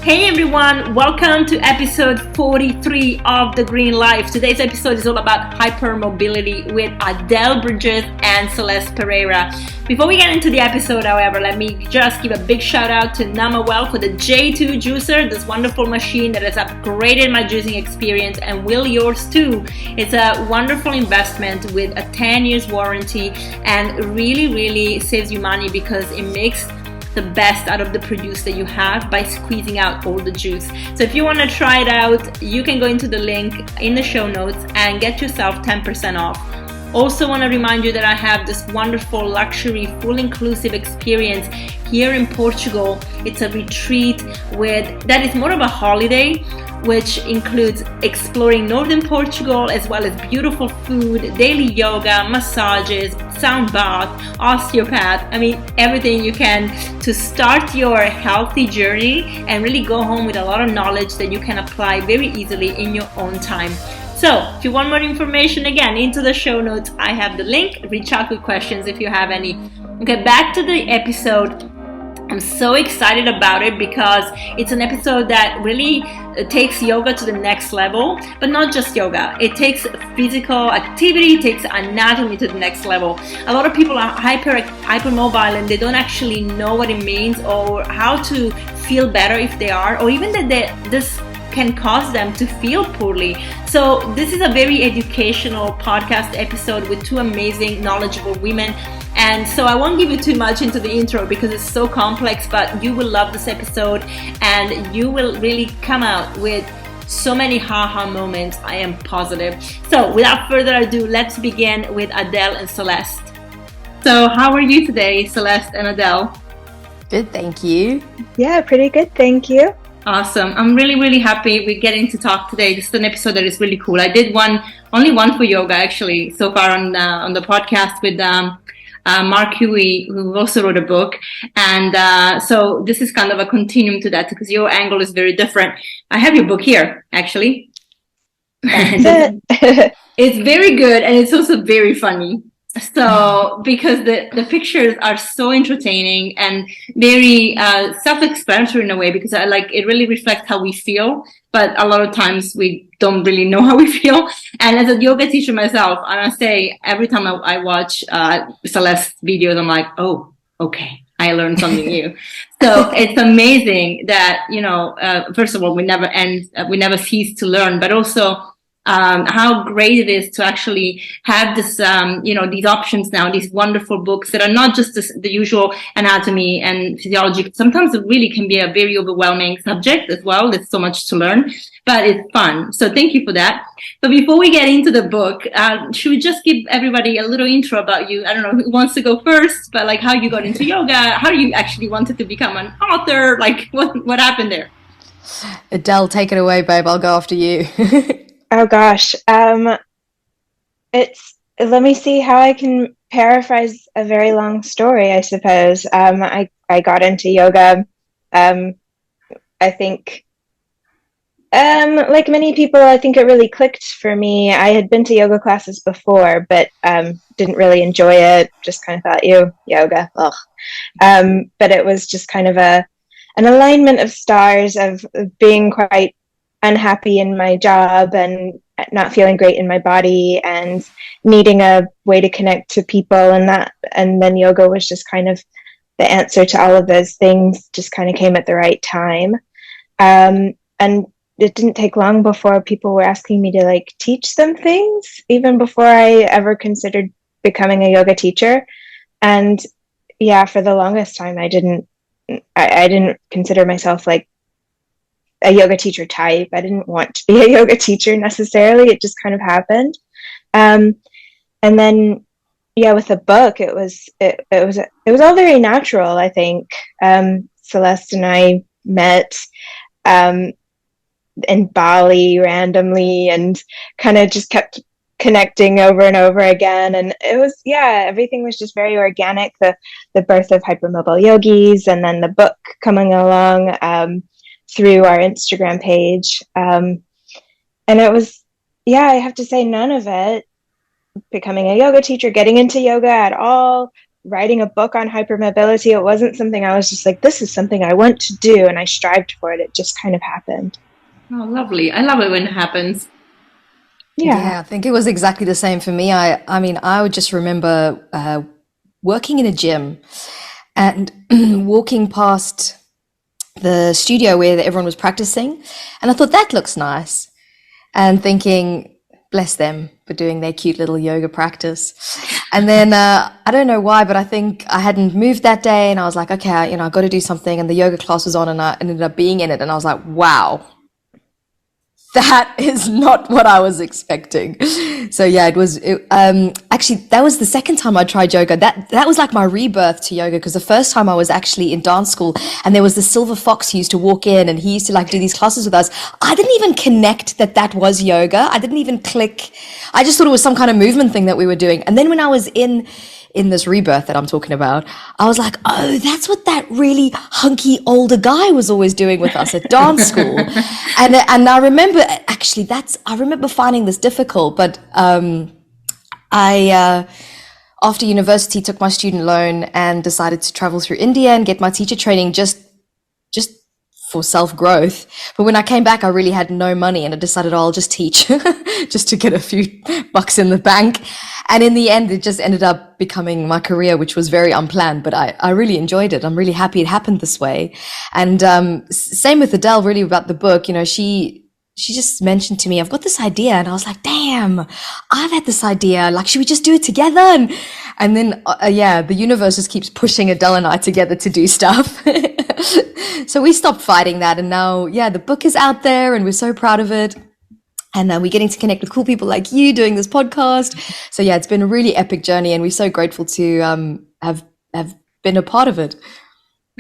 Hey everyone, welcome to episode 43 of The Green Life. Today's episode is all about hypermobility with Adell Bridges and Celest Pereira. Before we get into the episode, however, let me just give a big shout out to Namawell for the J2 juicer, this wonderful machine that has upgraded my juicing experience and will yours too. It's a wonderful investment with a 10 years warranty and really saves you money because it makes the best out of the produce that you have by squeezing out all the juice. So if you want to try it out, you can go into the link in the show notes and get yourself 10% off. Also want to remind you that I have this wonderful luxury full inclusive experience here in Portugal. It's a retreat that is more of a holiday, which includes exploring northern Portugal as well as beautiful food, daily yoga, massages, sound bath, osteopath. I mean, everything you can to start your healthy journey and really go home with a lot of knowledge that you can apply very easily in your own time. So if you want more information, again, into the show notes, I have the link. Reach out with questions if you have any. Okay, back to the episode. I'm so excited about it because it's an episode that really takes yoga to the next level, but not just yoga. It takes physical activity, it takes anatomy to the next level. A lot of people are hypermobile and they don't actually know what it means or how to feel better if they are, or even that this can cause them to feel poorly. So this is a very educational podcast episode with two amazing, knowledgeable women. And so I won't give you too much into the intro because it's so complex, but you will love this episode and you will really come out with so many ha-ha moments, I am positive. So without further ado, let's begin with Adell and Celest. So how are you today, Celest and Adell? Good, thank you. Yeah, pretty good, thank you. Awesome. I'm really happy we're getting to talk today. This is an episode that is really cool. I did only one for yoga actually so far on the podcast with Mark Huey, who also wrote a book. And so this is kind of a continuum to that because your angle is very different. I have your book here, actually. It's very good and it's also very funny. So because the pictures are so entertaining and very self-explanatory in a way, because it really reflects how we feel, but a lot of times we don't really know how we feel. And as a yoga teacher myself, I must say every time I watch Celeste's videos, I'm like, oh, okay, I learned something new. So it's amazing that, first of all, we never cease to learn, but also how great it is to actually have this, these options now, these wonderful books that are not just the usual anatomy and physiology. Sometimes it really can be a very overwhelming subject as well. There's so much to learn, but it's fun. So thank you for that. But before we get into the book, should we just give everybody a little intro about you? I don't know who wants to go first, but like how you got into yoga, how you actually wanted to become an author, like what happened there? Adele, take it away, babe. I'll go after you. Oh gosh, let me see how I can paraphrase a very long story, I suppose. I got into yoga, I think, like many people, I think it really clicked for me. I had been to yoga classes before, but didn't really enjoy it, just kind of thought, yoga, ugh. But it was just kind of an alignment of stars of being quite unhappy in my job and not feeling great in my body and needing a way to connect to people and then yoga was just kind of the answer to all of those things, just kind of came at the right time. And it didn't take long before people were asking me to teach them things, even before I ever considered becoming a yoga teacher. And yeah, for the longest time I didn't consider myself a yoga teacher type. I didn't want to be a yoga teacher necessarily. It just kind of happened. And then, with the book, it was all very natural. I think Celeste and I met in Bali randomly and kind of just kept connecting over and over again. And it was, everything was just very organic. The birth of Hypermobile Yogis and then the book coming along through our Instagram page. And it was, I have to say none of it, becoming a yoga teacher, getting into yoga at all, writing a book on hypermobility. It wasn't something I was just like, this is something I want to do, and I strived for it. It just kind of happened. Oh, lovely. I love it when it happens. Yeah. I think it was exactly the same for me. I mean, I would just remember working in a gym and walking past the studio where everyone was practicing, and I thought that looks nice, and thinking, bless them for doing their cute little yoga practice. And then I don't know why, but I think I hadn't moved that day, and I was like, okay, I've got to do something. And the yoga class was on, and I ended up being in it, and I was like, wow, that is not what I was expecting. So yeah, actually, that was the second time I tried yoga. That was like my rebirth to yoga, because the first time I was actually in dance school, and there was the silver fox who used to walk in, and he used to like do these classes with us. I didn't even connect that was yoga. I didn't even click. I just thought it was some kind of movement thing that we were doing. And then when I was in this rebirth that I'm talking about, I was like, oh, that's what that really hunky older guy was always doing with us at dance school. and I remember, actually, I remember finding this difficult, but I after university took my student loan and decided to travel through India and get my teacher training just for self-growth. But when I came back, I really had no money, and I decided, I'll just teach just to get a few bucks in the bank. And in the end, it just ended up becoming my career, which was very unplanned, but I really enjoyed it. I'm really happy it happened this way. And same with Adell, really, about the book. She just mentioned to me, I've got this idea. And I was like, damn, I've had this idea. Like, should we just do it together? And then, the universe just keeps pushing Adell and I together to do stuff. So we stopped fighting that. And now, the book is out there, and we're so proud of it. And we're getting to connect with cool people like you doing this podcast. So it's been a really epic journey, and we're so grateful to have been a part of it.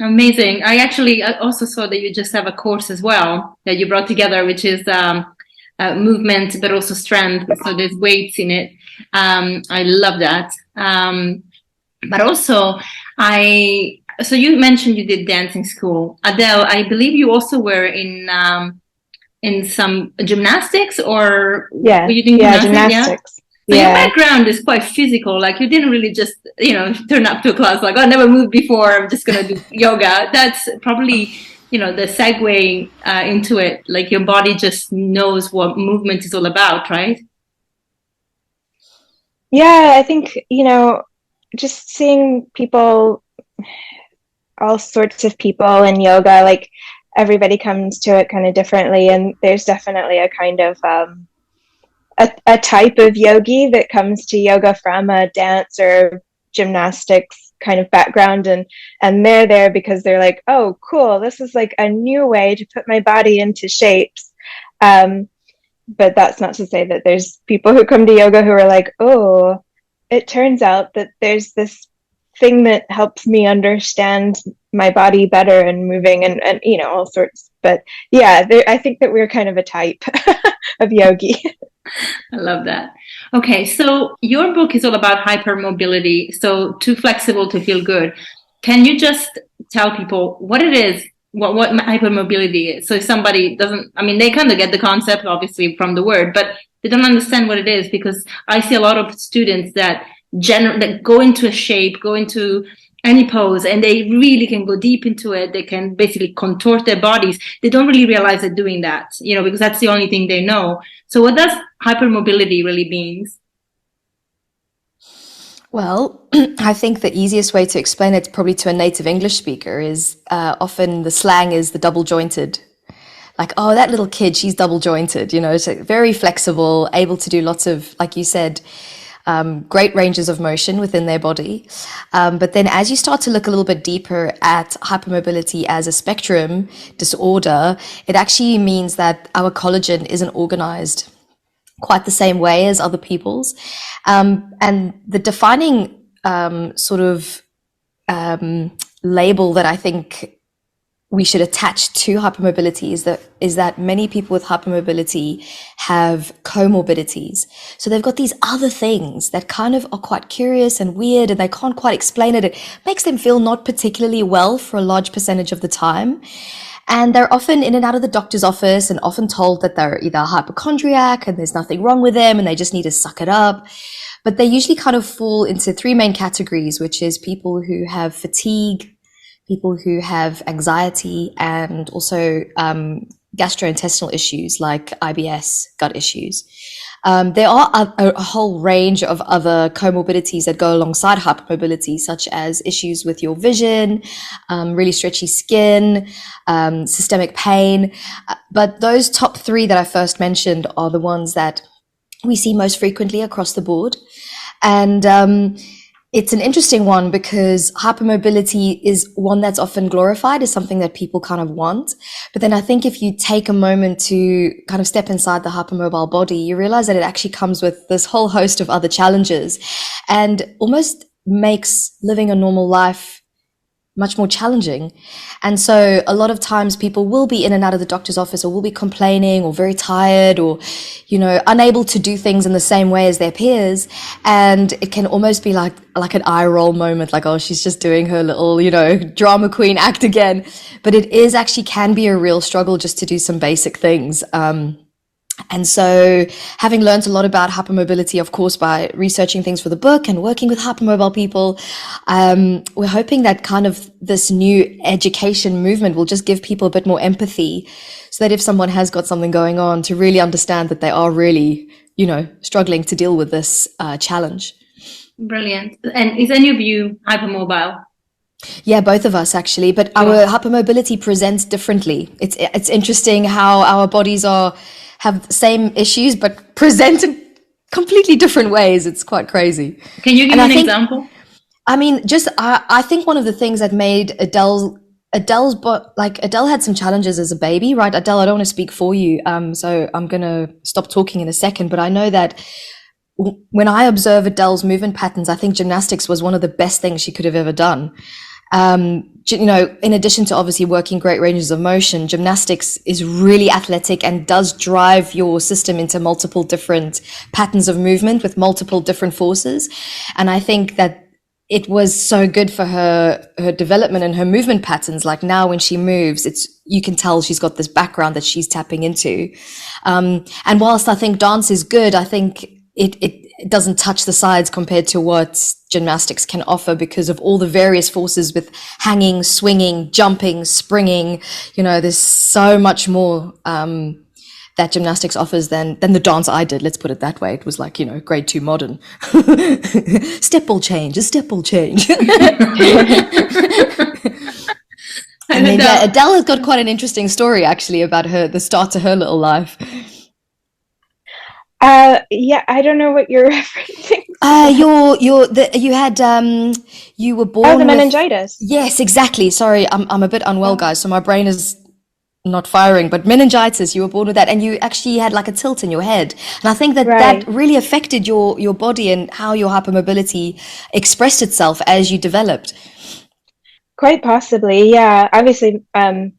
Amazing. I also saw that you just have a course as well that you brought together, which is movement, but also strength. So there's weights in it. I love that. But also, so you mentioned you did dancing school. Adell, I believe you also were in some gymnastics, or were you doing gymnastics? So your background is quite physical. Like, you didn't really just, turn up to a class like, oh, I never moved before, I'm just going to do yoga. That's probably, the segue into it. Like, your body just knows what movement is all about, right? Yeah, I think, just seeing people, all sorts of people in yoga, like, everybody comes to it kind of differently, and there's definitely a kind of a type of yogi that comes to yoga from a dance or gymnastics kind of background, and they're there because they're like, oh, cool, this is like a new way to put my body into shapes. But that's not to say that there's people who come to yoga who are like, oh, it turns out that there's this thing that helps me understand my body better and moving and all sorts. But I think that we're kind of a type of yogi. I love that. Okay, so your book is all about hypermobility, so too flexible to feel good. Can you just tell people what it is, what hypermobility is? So if somebody doesn't, they kind of get the concept, obviously, from the word, but they don't understand what it is, because I see a lot of students that go into a shape, go into any pose, and they really can go deep into it. They can basically contort their bodies. They don't really realize they're doing that, because that's the only thing they know. So what does hypermobility really mean? Well, I think the easiest way to explain it, probably to a native English speaker, is often the slang is the double jointed. Like, oh, that little kid, she's double jointed, so very flexible, able to do lots of, like you said, great ranges of motion within their body. But then as you start to look a little bit deeper at hypermobility as a spectrum disorder, it actually means that our collagen isn't organized quite the same way as other people's. And the defining label that I think we should attach to hypermobility is that many people with hypermobility have comorbidities. So they've got these other things that kind of are quite curious and weird, and they can't quite explain it. It makes them feel not particularly well for a large percentage of the time. And they're often in and out of the doctor's office and often told that they're either a hypochondriac and there's nothing wrong with them and they just need to suck it up. But they usually kind of fall into three main categories, which is people who have fatigue, people who have anxiety, and also gastrointestinal issues like IBS, gut issues. There are a whole range of other comorbidities that go alongside hypermobility, such as issues with your vision, really stretchy skin, systemic pain. But those top three that I first mentioned are the ones that we see most frequently across the board. And it's an interesting one because hypermobility is one that's often glorified as something that people kind of want. But then I think if you take a moment to kind of step inside the hypermobile body, you realize that it actually comes with this whole host of other challenges and almost makes living a normal life much more challenging. And so a lot of times people will be in and out of the doctor's office or will be complaining or very tired or, unable to do things in the same way as their peers. And it can almost be like an eye roll moment, like, oh, she's just doing her little, drama queen act again. But it is actually can be a real struggle just to do some basic things. And so having learned a lot about hypermobility, of course, by researching things for the book and working with hypermobile people, we're hoping that kind of this new education movement will just give people a bit more empathy so that if someone has got something going on, to really understand that they are really, struggling to deal with this challenge. Brilliant. And is any of you hypermobile? Yeah, both of us actually, but our hypermobility presents differently. It's interesting how our bodies have the same issues, but present in completely different ways. It's quite crazy. Can you give me an example? I mean, I think one of the things that made Adele had some challenges as a baby, right? Adele, I don't want to speak for you. So I'm going to stop talking in a second, but I know that when I observe Adele's movement patterns, I think gymnastics was one of the best things she could have ever done. In addition to obviously working great ranges of motion, gymnastics is really athletic and does drive your system into multiple different patterns of movement with multiple different forces. And I think that it was so good for her development and her movement patterns. Like now when she moves, you can tell she's got this background that she's tapping into. And whilst I think dance is good, I think it doesn't touch the sides compared to what gymnastics can offer because of all the various forces with hanging, swinging, jumping, springing. There's so much more that gymnastics offers than the dance I did. Let's put it that way. It was like, grade 2 modern. Step ball change. And then, Adele has got quite an interesting story actually about the start to her little life. I don't know what you're referencing. You were born the with meningitis. Yes, exactly. Sorry, I'm a bit unwell, guys, so my brain is not firing, but meningitis, you were born with that, and you actually had like a tilt in your head. And I think that that really affected your body and how your hypermobility expressed itself as you developed. Quite possibly, yeah. Obviously, the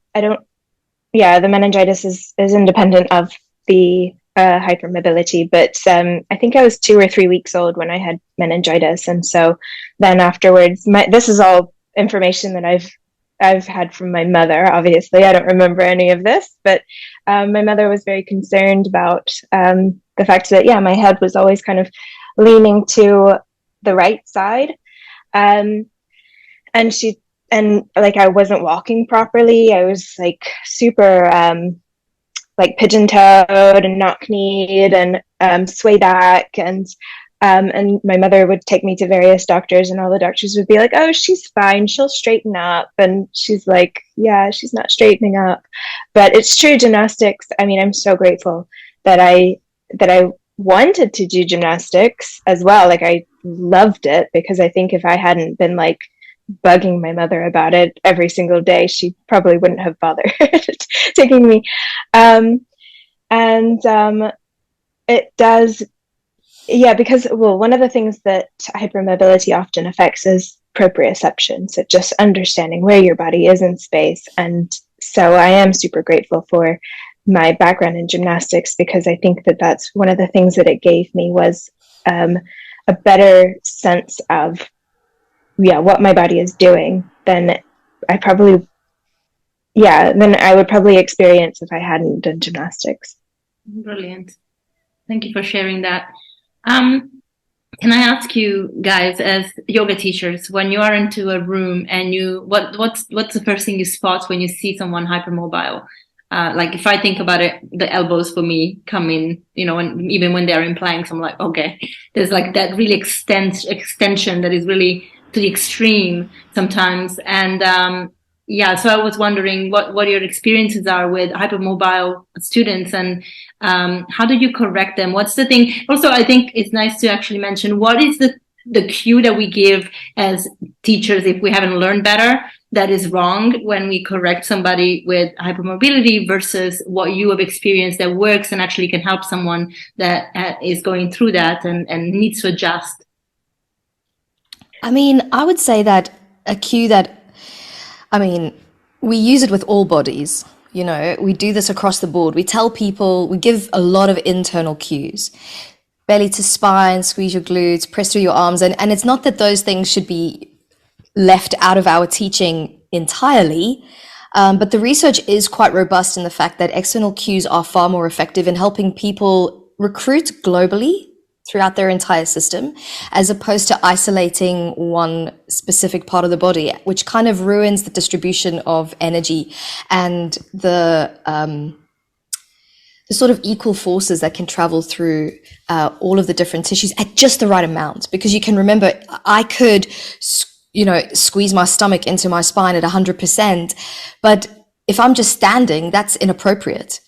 meningitis is independent of the hypermobility, but I think I was 2 or 3 weeks old when I had meningitis, and so then afterwards, this is all information that I've had from my mother. Obviously, I don't remember any of this, but my mother was very concerned about the fact that my head was always kind of leaning to the right side, and like I wasn't walking properly. I was like super like pigeon-toed and knock-kneed and sway back, and my mother would take me to various doctors, and all the doctors would be like, oh, she's fine, she'll straighten up. And she's like, yeah, she's not straightening up. But it's true, gymnastics, I mean, I'm so grateful that I wanted to do gymnastics as well. Like I loved it, because I think if I hadn't been like bugging my mother about it every single day, she probably wouldn't have bothered taking me. It does, because one of the things that hypermobility often affects is proprioception, so just understanding where your body is in space. And so I am super grateful for my background in gymnastics, because I think that that's one of the things that it gave me was a better sense of what my body is doing than I probably yeah, than I would probably experience if I hadn't done gymnastics. Brilliant. Thank you for sharing that. Can I ask you guys, as yoga teachers, when you are into a room and what's the first thing you spot when you see someone hypermobile? Like if I think about it, the elbows for me come in, and even when they're in planks, I'm like, okay, there's like that really extension that is really to the extreme sometimes. And yeah, so I was wondering what your experiences are with hypermobile students, and how do you correct them? What's the thing? Also, I think it's nice to actually mention what is the cue that we give as teachers if we haven't learned better that is wrong when we correct somebody with hypermobility versus what you have experienced that works and actually can help someone that is going through that and needs to adjust. I mean, I would say that a cue that, I mean, we use it with all bodies. We do this across the board. We tell people, we give a lot of internal cues. Belly to spine, squeeze your glutes, press through your arms. And it's not that those things should be left out of our teaching entirely, but the research is quite robust in the fact that external cues are far more effective in helping people recruit globally throughout their entire system, as opposed to isolating one specific part of the body, which kind of ruins the distribution of energy and the sort of equal forces that can travel through all of the different tissues at just the right amount. Because you can remember, I could squeeze my stomach into my spine at 100%, but if I'm just standing, that's inappropriate.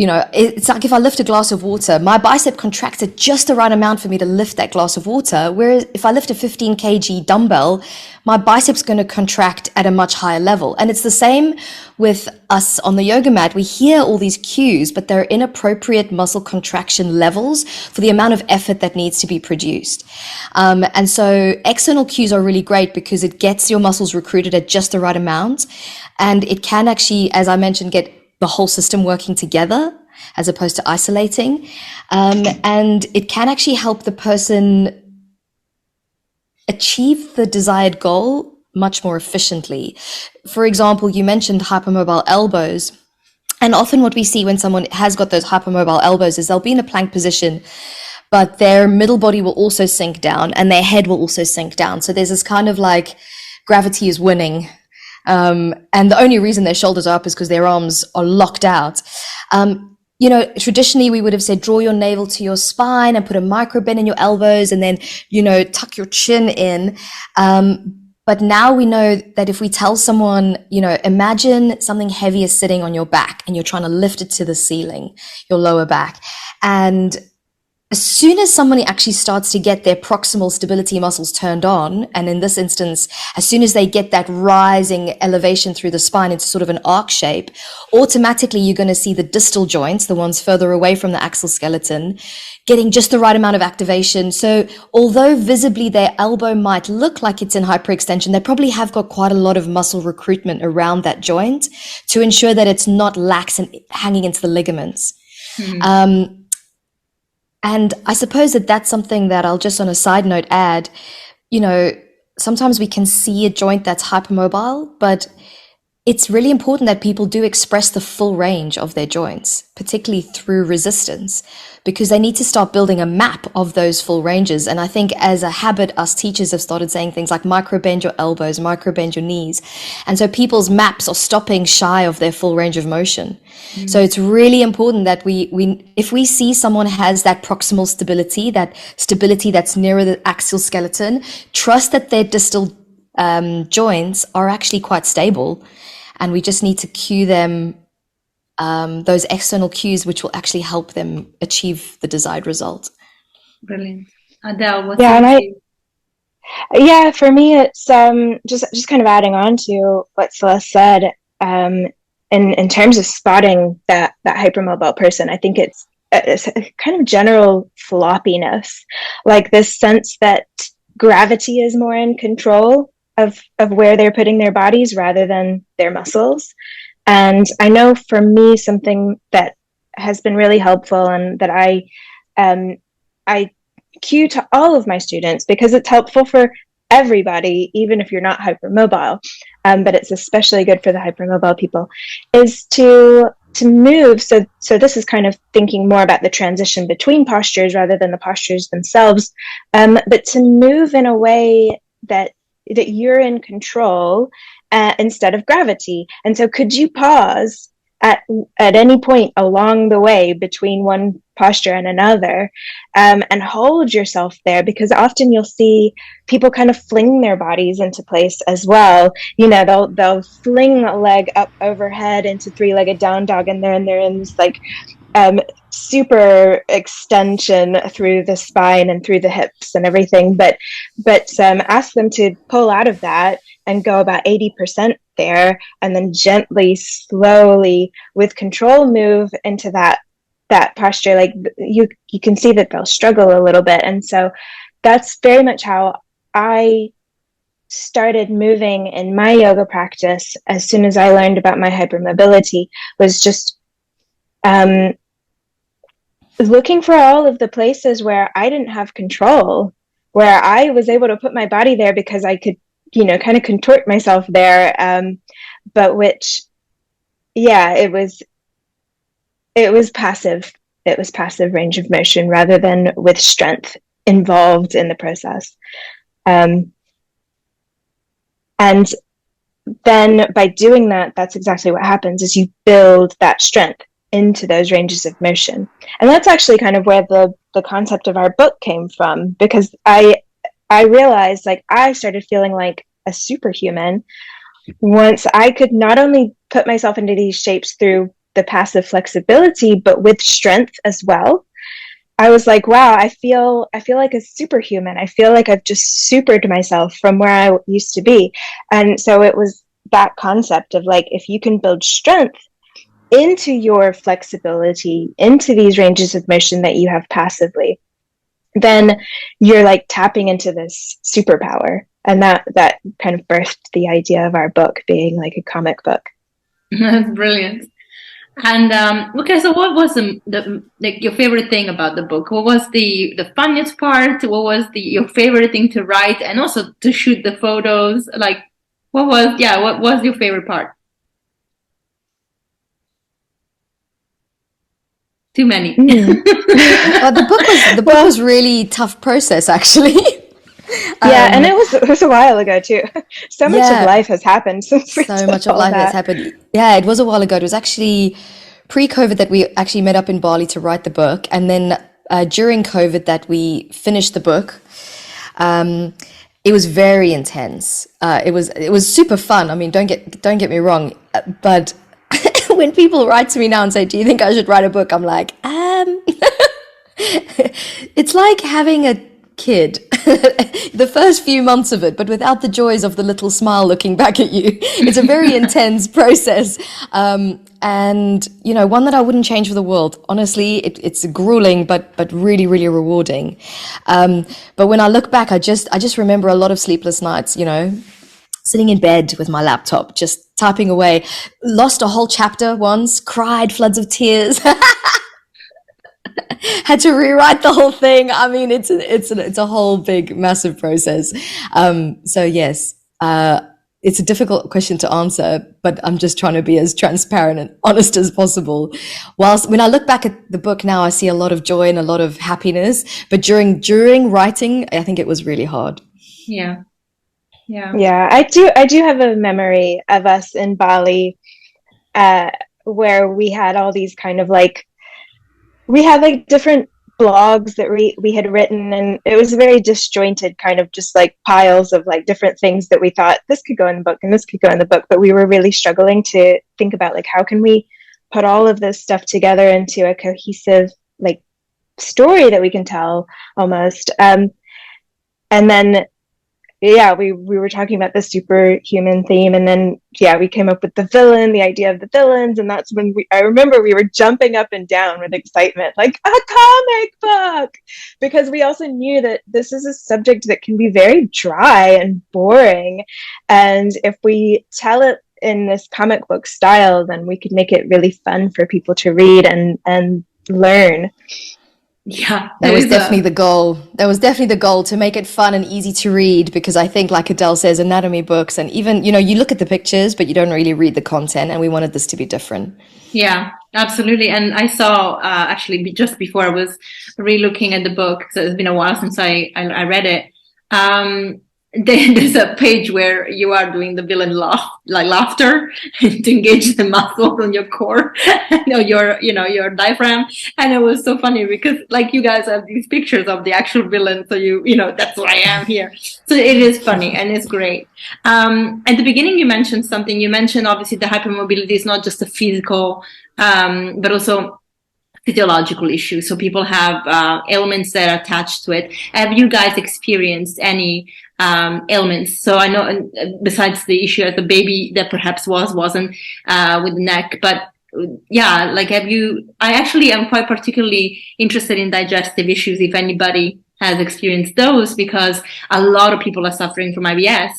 It's like if I lift a glass of water, my bicep contracts at just the right amount for me to lift that glass of water. Whereas if I lift a 15 kg dumbbell, my bicep's going to contract at a much higher level. And it's the same with us on the yoga mat. We hear all these cues, but they're inappropriate muscle contraction levels for the amount of effort that needs to be produced. And so external cues are really great because it gets your muscles recruited at just the right amount. And it can actually, as I mentioned, get the whole system working together as opposed to isolating. And it can actually help the person achieve the desired goal much more efficiently. For example, you mentioned hypermobile elbows. And often what we see when someone has got those hypermobile elbows is they'll be in a plank position, but their middle body will also sink down and their head will also sink down. So there's this kind of like gravity is winning. And the only reason their shoulders are up is because their arms are locked out. Traditionally we would have said, draw your navel to your spine and put a micro bend in your elbows and then, tuck your chin in. But now we know that if we tell someone, imagine something heavy is sitting on your back and you're trying to lift it to the ceiling, your lower back. And as soon as somebody actually starts to get their proximal stability muscles turned on, and in this instance, as soon as they get that rising elevation through the spine into sort of an arc shape, automatically you're going to see the distal joints, the ones further away from the axial skeleton, getting just the right amount of activation. So although visibly their elbow might look like it's in hyperextension, they probably have got quite a lot of muscle recruitment around that joint to ensure that it's not lax and hanging into the ligaments. Mm-hmm. And I suppose that's something that I'll just on a side note add, sometimes we can see a joint that's hypermobile, but it's really important that people do express the full range of their joints, particularly through resistance, because they need to start building a map of those full ranges. And I think as a habit, us teachers have started saying things like micro bend your elbows, micro bend your knees. And so people's maps are stopping shy of their full range of motion. Mm. So it's really important that if we see someone has that proximal stability, that's nearer the axial skeleton, trust that their distal joints are actually quite stable. And we just need to cue them those external cues, which will actually help them achieve the desired result. Brilliant. Adell, what's for me, it's just kind of adding on to what Celeste said. In terms of spotting that hypermobile person, I think it's a kind of general floppiness, like this sense that gravity is more in control of where they're putting their bodies rather than their muscles. And I know for me, something that has been really helpful and that I cue to all of my students, because it's helpful for everybody, even if you're not hypermobile, but it's especially good for the hypermobile people, is to move. So this is kind of thinking more about the transition between postures rather than the postures themselves, but to move in a way that you're in control instead of gravity. And so could you pause at any point along the way between one posture and another, and hold yourself there? Because often you'll see people kind of fling their bodies into place as well. You know, they'll fling a leg up overhead into three-legged down dog, and they're in this like super extension through the spine and through the hips and everything, but ask them to pull out of that and go about 80% there, and then gently, slowly, with control, move into that posture. Like you can see that they'll struggle a little bit. And so that's very much how I started moving in my yoga practice as soon as I learned about my hypermobility, was just looking for all of the places where I didn't have control, where I was able to put my body there because I could, kind of contort myself there. But which, yeah, it was passive. It was passive range of motion rather than with strength involved in the process. And then by doing that, that's exactly what happens, is you build that strength into those ranges of motion. And that's actually kind of where the concept of our book came from, because I realized, like, I started feeling like a superhuman once I could not only put myself into these shapes through the passive flexibility, but with strength as well. I was like, wow, I feel like a superhuman. I feel like I've just supered myself from where I used to be. And so it was that concept of, like, if you can build strength into your flexibility, into these ranges of motion that you have passively, then you're like tapping into this superpower. And that kind of birthed the idea of our book being like a comic book. That's brilliant. And okay, so what was your favorite thing about the book? What was the funniest part? What was your favorite thing to write, and also to shoot the photos? Like, what was your favorite part? Too many. Well, the book was really tough process, actually. Yeah, and it was a while ago too. So much of life has happened since we so much of life has happened. Yeah, it was a while ago. It was actually pre-COVID that we actually met up in Bali to write the book, and then during COVID that we finished the book. It was very intense. It was super fun. I mean, don't get me wrong, but when people write to me now and say, "Do you think I should write a book?" I'm like, it's like having a kid. The first few months of it, but without the joys of the little smile looking back at you. It's a very intense process, and one that I wouldn't change for the world. Honestly, it's grueling, but really, really rewarding. But when I look back, I just remember a lot of sleepless nights. Sitting in bed with my laptop, just typing away. Lost a whole chapter once, cried floods of tears. Had to rewrite the whole thing. I mean, it's a whole big, massive process. So yes, it's a difficult question to answer, but I'm just trying to be as transparent and honest as possible. Whilst when I look back at the book now, I see a lot of joy and a lot of happiness. But during writing, I think it was really hard. Yeah. I do have a memory of us in Bali, where we had all these kind of like, we had like different blogs that we had written, and it was very disjointed, kind of just like piles of like different things that we thought this could go in the book and this could go in the book, but we were really struggling to think about, like, how can we put all of this stuff together into a cohesive like story that we can tell almost. And then we were talking about the superhuman theme, and then we came up with the idea of the villains, and that's when I remember we were jumping up and down with excitement, like, a comic book, because we also knew that this is a subject that can be very dry and boring, and if we tell it in this comic book style, then we could make it really fun for people to read and learn. Yeah, That was definitely the goal. That was definitely the goal, to make it fun and easy to read, because I think, like Adele says, anatomy books, and even, you look at the pictures, but you don't really read the content, and we wanted this to be different. Yeah, absolutely. And I saw actually just before I was re-looking at the book, so it's been a while since I read it. Um, there's a page where you are doing the villain laughter to engage the muscle on your core, your diaphragm. And it was so funny because like you guys have these pictures of the actual villain, so that's why I am here. So it is funny and it's great. At the beginning, you mentioned something. You mentioned obviously the hypermobility is not just a physical, but also physiological issue. So people have ailments that are attached to it. Have you guys experienced any ailments? So I know besides the issue as a baby that perhaps wasn't with the neck, but yeah, like have you? I actually am quite particularly interested in digestive issues. If anybody has experienced those, because a lot of people are suffering from IBS,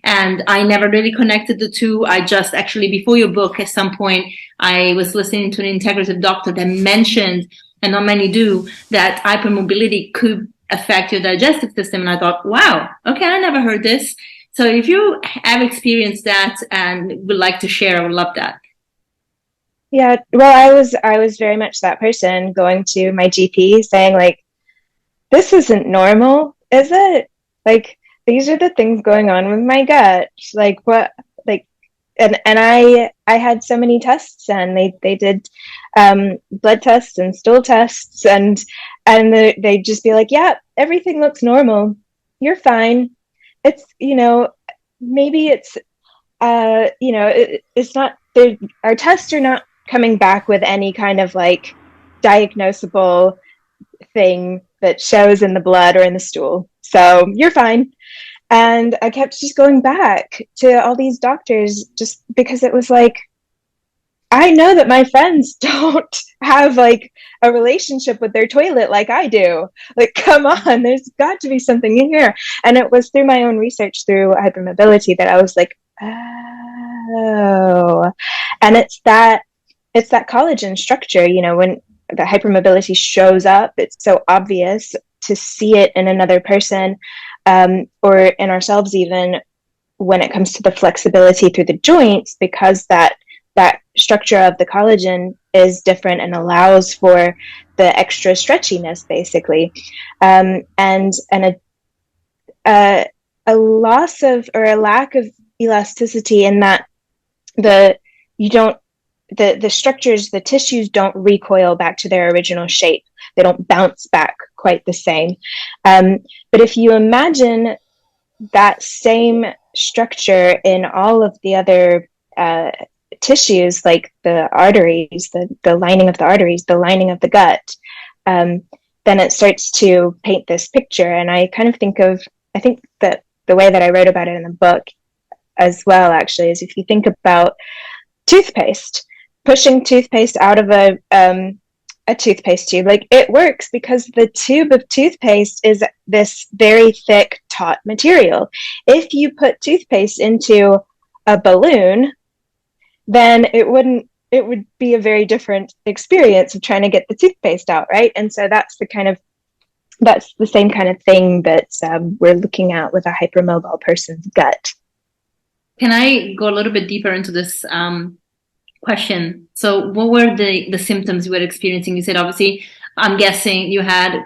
and I never really connected the two. I just actually before your book, at some point, I was listening to an integrative doctor that mentioned, and not many do, that hypermobility could affect your digestive system. And I thought, wow, okay, I never heard this. So if you have experienced that and would like to share, I would love that. Yeah, well, I was very much that person going to my GP saying like, this isn't normal, is it? Like, these are the things going on with my gut. Like what? Like, and I had so many tests, and they did blood tests and stool tests, and they'd just be like, yeah, everything looks normal. You're fine. It's maybe it's it's not. Our tests are not coming back with any kind of like diagnosable thing that shows in the blood or in the stool. So you're fine. And I kept just going back to all these doctors just because it was like, I know that my friends don't have like a relationship with their toilet like I do. Like, come on, there's got to be something in here. And it was through my own research through hypermobility that I was like, oh, and it's that collagen structure, when the hypermobility shows up, it's so obvious to see it in another person, or in ourselves, even when it comes to the flexibility through the joints, because that structure of the collagen is different and allows for the extra stretchiness, basically, and a loss of, or a lack of elasticity, in that the structures, the tissues don't recoil back to their original shape. They don't bounce back quite the same. But if you imagine that same structure in all of the other tissues, like the arteries, the lining of the arteries, the lining of the gut, then it starts to paint this picture. And I kind of think that the way that I wrote about it in the book as well, actually, is if you think about toothpaste, pushing toothpaste out of a toothpaste tube, like, it works because the tube of toothpaste is this very thick, taut material. If you put toothpaste into a balloon, then it would be a very different experience of trying to get the toothpaste out, right? And so that's the same kind of thing that we're looking at with a hypermobile person's gut. Can I go a little bit deeper into this question? So what were the symptoms you were experiencing? You said, obviously, I'm guessing you had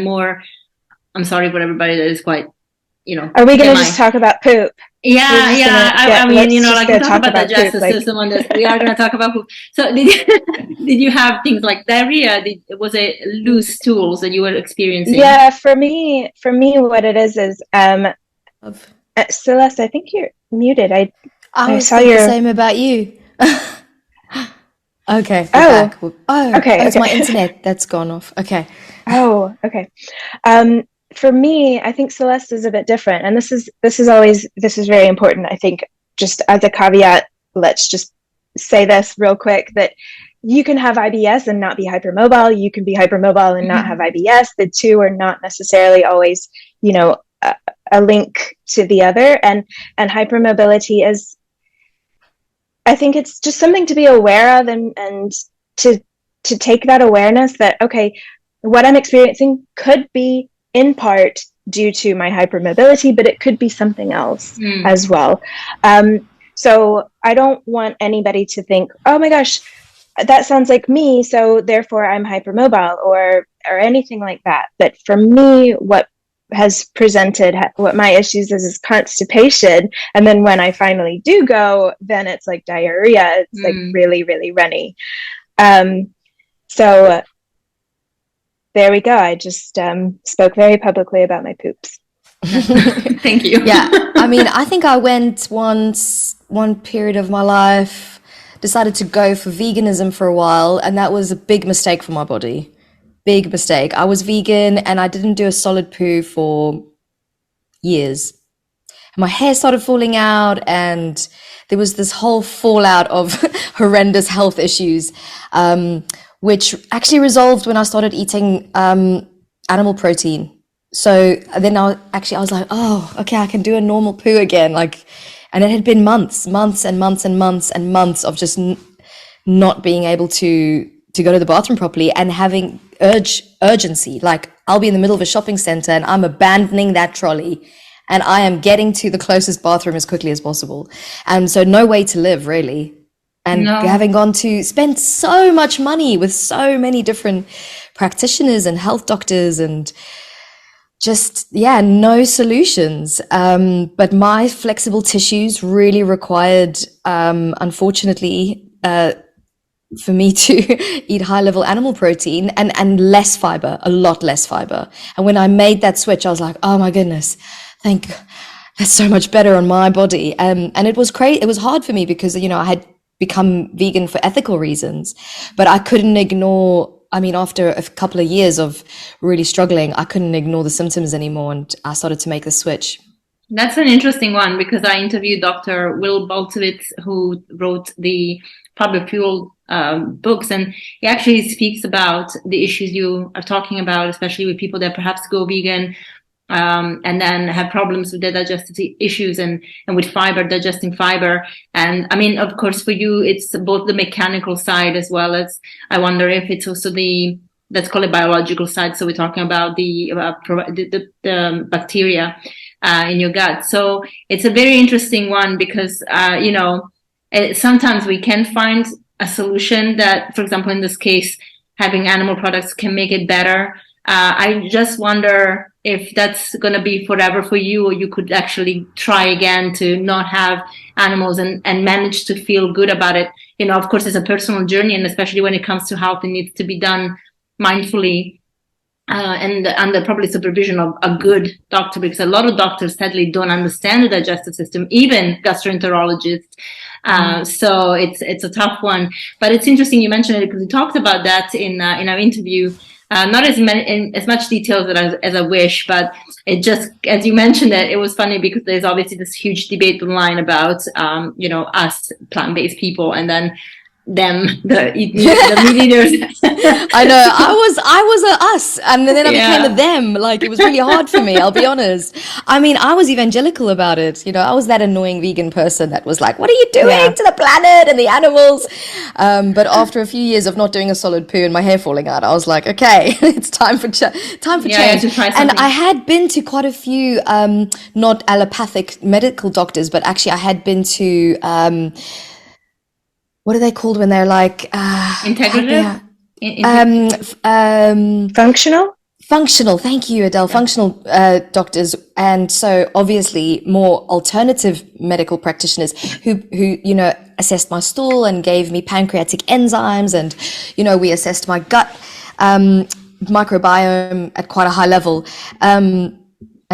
more, I'm sorry for everybody that is quite, Are we going to just talk about poop? Yeah. I mean, like we talk about digestive system on this. We are going to talk about poop. So did you have things like diarrhea? Was it loose stools that you were experiencing? Yeah, for me, what it is Celeste, I think you're muted. I saw the same about you. Okay. Back. Okay. It's my internet that's gone off. Okay. Oh, okay. For me, I think Celeste is a bit different, and this is very important. I think, just as a caveat, let's just say this real quick, that you can have IBS and not be hypermobile. You can be hypermobile and not have IBS. The two are not necessarily always, a link to the other. And hypermobility is, I think it's just something to be aware of, and to take that awareness that, okay, what I'm experiencing could be in part due to my hypermobility, but it could be something else as well. So I don't want anybody to think, oh my gosh, that sounds like me, so therefore I'm hypermobile or anything like that. But for me, what has presented, what my issues is constipation, and then when I finally do go, then it's like diarrhea. It's like really, really runny. So there we go. I just spoke very publicly about my poops. Thank you. Yeah, I mean, I think I went one period of my life, decided to go for veganism for a while, and that was a big mistake for my body. Big mistake. I was vegan and I didn't do a solid poo for years. My hair started falling out and there was this whole fallout of horrendous health issues, which actually resolved when I started eating animal protein. So then I was like, oh, okay, I can do a normal poo again. And it had been months of just not being able to go to the bathroom properly and having urgency. Like, I'll be in the middle of a shopping center and I'm abandoning that trolley and I am getting to the closest bathroom as quickly as possible. And so no way to live, really. And having gone to spend so much money with so many different practitioners and health doctors and just, no solutions. But my flexible tissues really required, unfortunately, for me to eat high level animal protein and less fiber, a lot less fiber. And when I made that switch, I was like, oh my goodness, that's so much better on my body. And it was crazy. It was hard for me because, I had become vegan for ethical reasons, but I couldn't ignore, after a couple of years of really struggling, I couldn't ignore the symptoms anymore. And I started to make the switch. That's an interesting one because I interviewed Dr. Will Boltowitz, who wrote the Public Fuel books, and he actually speaks about the issues you are talking about, especially with people that perhaps go vegan and then have problems with their digestive issues and with digesting fiber. And of course, for you, it's both the mechanical side as well as, I wonder if it's also let's call it biological side. So we're talking about the bacteria in your gut. So it's a very interesting one because, sometimes we can find a solution that, for example, in this case, having animal products can make it better. I just wonder if that's going to be forever for you, or you could actually try again to not have animals and manage to feel good about it. Of course, it's a personal journey, and especially when it comes to health, it needs to be done mindfully and under probably supervision of a good doctor, because a lot of doctors sadly don't understand the digestive system, even gastroenterologists. So it's a tough one, but it's interesting you mentioned it because we talked about that in our interview. Not as much details as I wish, but it just, as you mentioned it was funny because there's obviously this huge debate online about, us plant-based people and then them, the meat eaters. I know. I was a us, and then I became a them. Like, it was really hard for me, I'll be honest. I was evangelical about it. I was that annoying vegan person that was like, what are you doing to the planet and the animals? But after a few years of not doing a solid poo and my hair falling out, I was like, okay, it's time for change. To try something. And I had been to quite a few, not allopathic medical doctors, but actually I had been to, what are they called when they're like integrative? Functional. Thank you, Adell. Functional doctors, and so obviously more alternative medical practitioners who assessed my stool and gave me pancreatic enzymes, and we assessed my gut microbiome at quite a high level, and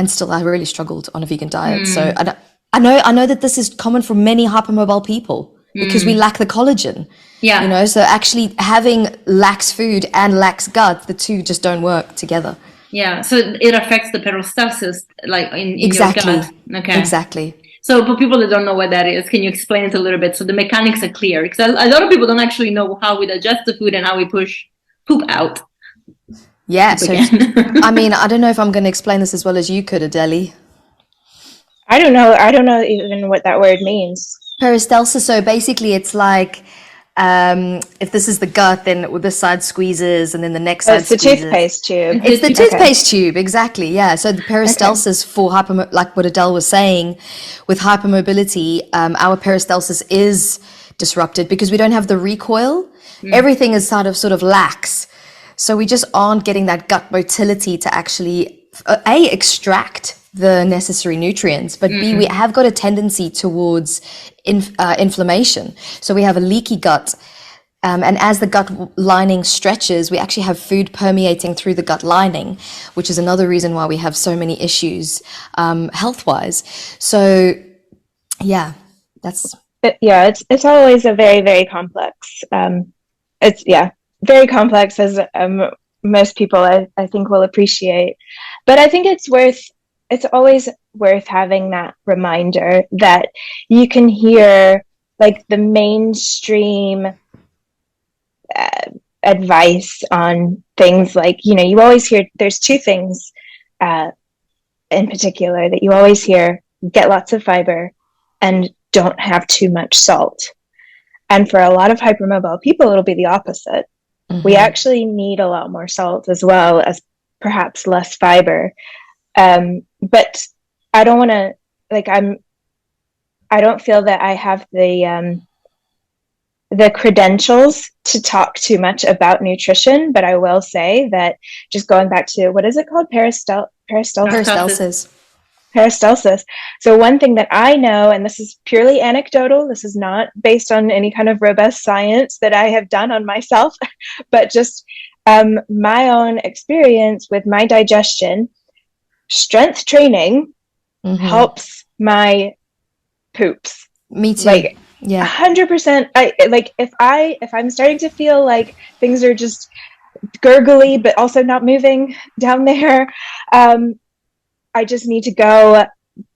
still I really struggled on a vegan diet. So I know that this is common for many hypermobile people. Because we lack the collagen. Yeah. So actually having lax food and lax gut, the two just don't work together. Yeah. So it affects the peristalsis, like in your gut. Okay. Exactly. So for people that don't know what that is, can you explain it a little bit so the mechanics are clear? Because a lot of people don't actually know how we digest the food and how we push poop out. Yeah. So, I don't know if I'm going to explain this as well as you could, Adele. I don't know even what that word means. Peristalsis, so basically it's like If this is the gut, then this side squeezes, and then the next Oh, side it's the squeezes. toothpaste tube. It's the Okay. toothpaste tube, exactly. Yeah. So the peristalsis for like what Adele was saying, with hypermobility, our peristalsis is disrupted because we don't have the recoil. Everything is sort of lax. So we just aren't getting that gut motility to actually A, extract the necessary nutrients, but B, we have got a tendency towards inflammation. So we have a leaky gut. And as the gut lining stretches, we actually have food permeating through the gut lining, which is another reason why we have so many issues health-wise. So, yeah, that's... It's always a very, very complex. It's very complex, as most people I think will appreciate. But I think it's always worth having that reminder that you can hear like the mainstream advice on things like, you always hear there's two things in particular that you always hear: get lots of fiber and don't have too much salt. And for a lot of hypermobile people, it'll be the opposite. We actually need a lot more salt as well as perhaps less fiber. But I don't want to, I don't feel that I have the credentials to talk too much about nutrition, but I will say that, just going back to, what is it called? Peristalsis. Peristalsis. So one thing that I know, and this is purely anecdotal, this is not based on any kind of robust science that I have done on myself, but just my own experience with my digestion. Strength training helps my poops. Me too. Like, yeah, 100%. If I'm starting to feel like things are just gurgly, but also not moving down there, I just need to go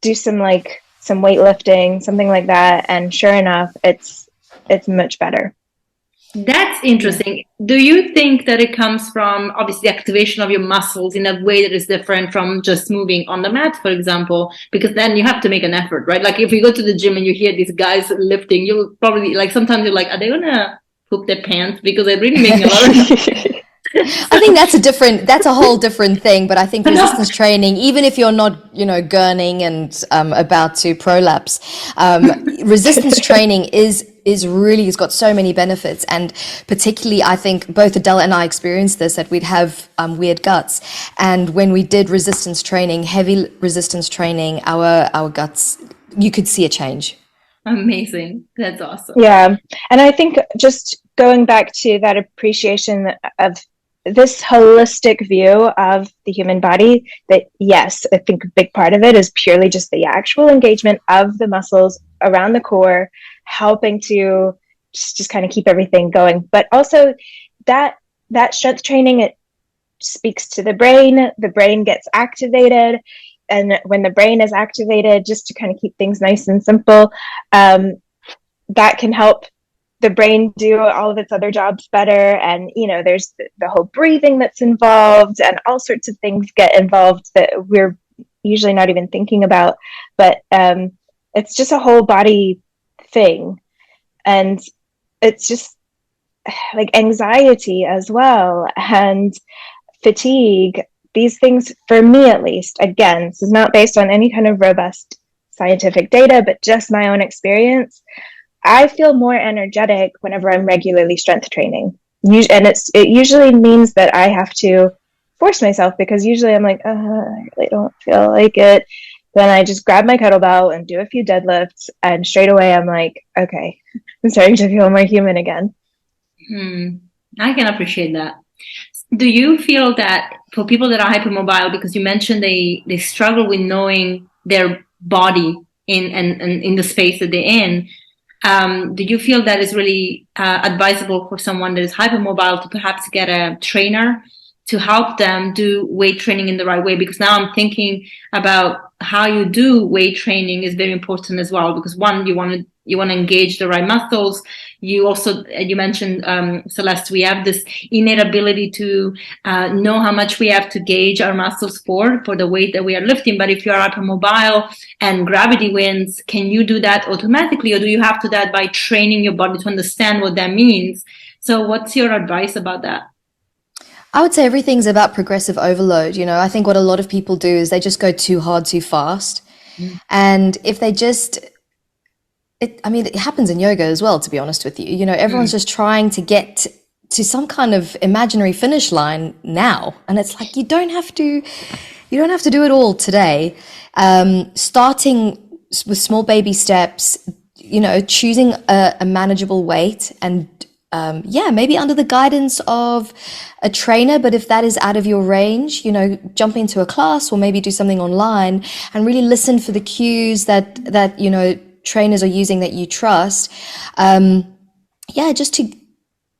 do some weightlifting, something like that, and sure enough, it's much better. That's interesting. Do you think that it comes from, obviously, the activation of your muscles in a way that is different from just moving on the mat, for example? Because then you have to make an effort, right? Like if you go to the gym and you hear these guys lifting, you'll probably, like, sometimes you're like, are they gonna poop their pants? Because they're really making a lot of I think that's a whole different thing. But I think resistance training, even if you're not, gurning and about to prolapse, resistance training is really, it's got so many benefits. And particularly, I think both Adele and I experienced this, that we'd have weird guts. And when we did resistance training, heavy resistance training, our guts, you could see a change. Amazing. That's awesome. Yeah. And I think, just going back to that appreciation of this holistic view of the human body, that yes, I think a big part of it is purely just the actual engagement of the muscles around the core, helping to just kind of keep everything going. But also that strength training, it speaks to the brain gets activated. And when the brain is activated, just to kind of keep things nice and simple, that can help the brain do all of its other jobs better. And, there's the whole breathing that's involved, and all sorts of things get involved that we're usually not even thinking about. But it's just a whole body thing. And it's just like anxiety as well, and fatigue. These things, for me at least, again, this is not based on any kind of robust scientific data, but just my own experience. I feel more energetic whenever I'm regularly strength training. And it usually means that I have to force myself, because usually I'm like, I really don't feel like it. Then I just grab my kettlebell and do a few deadlifts, and straight away I'm like, okay, I'm starting to feel more human again. I can appreciate that. Do you feel that for people that are hypermobile, because you mentioned they struggle with knowing their body in the space that they're in, do you feel that is really advisable for someone that is hypermobile to perhaps get a trainer to help them do weight training in the right way? Because now I'm thinking about how you do weight training is very important as well, because one, you want to you want to engage the right muscles. You also, you mentioned, Celeste, we have this innate ability to know how much we have to gauge our muscles for the weight that we are lifting. But if you are hypermobile and gravity wins, can you do that automatically, or do you have to do that by training your body to understand what that means? So what's your advice about that? I would say everything's about progressive overload. I think what a lot of people do is they just go too hard, too fast. And if they just, it happens in yoga as well, to be honest with you. Everyone's just trying to get to some kind of imaginary finish line now. And it's like, you don't have to do it all today. Starting with small baby steps, choosing a manageable weight and maybe under the guidance of a trainer, but if that is out of your range, jump into a class or maybe do something online and really listen for the cues that trainers are using that you trust.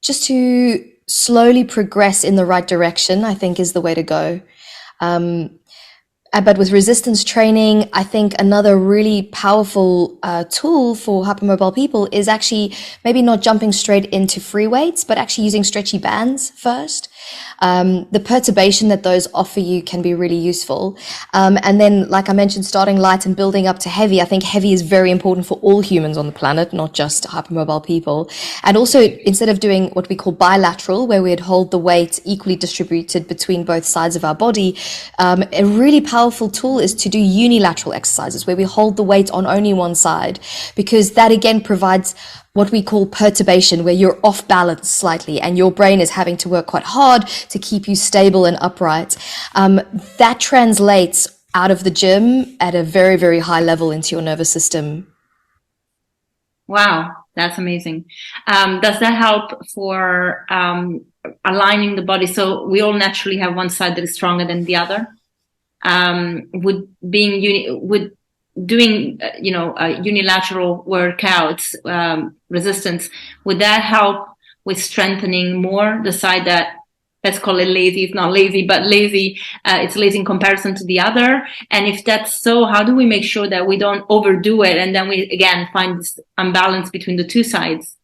Just to slowly progress in the right direction, I think is the way to go. But with resistance training, I think another really powerful tool for hypermobile people is actually maybe not jumping straight into free weights, but actually using stretchy bands first. The perturbation that those offer you can be really useful. And then, like I mentioned, starting light and building up to heavy. I think heavy is very important for all humans on the planet, not just hypermobile people. And also, instead of doing what we call bilateral, where we'd hold the weight equally distributed between both sides of our body, a really powerful tool is to do unilateral exercises where we hold the weight on only one side, because that again provides what we call perturbation, where you're off balance slightly and your brain is having to work quite hard to keep you stable and upright. That translates out of the gym at a very, very high level into your nervous system. Wow, that's amazing. Does that help for aligning the body? So we all naturally have one side that is stronger than the other. Would doing unilateral workouts, resistance, would that help with strengthening more the side that, let's call it lazy? It's not lazy, but lazy. It's lazy in comparison to the other. And if that's so, how do we make sure that we don't overdo it and then we again find this imbalance between the two sides?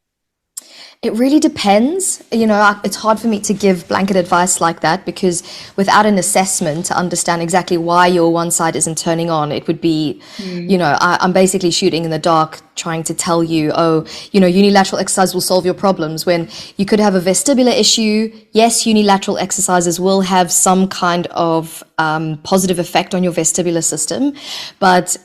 It really depends. It's hard for me to give blanket advice like that, because without an assessment to understand exactly why your one side isn't turning on, it would be, I'm basically shooting in the dark trying to tell you, unilateral exercise will solve your problems, when you could have a vestibular issue. Yes, unilateral exercises will have some kind of positive effect on your vestibular system, but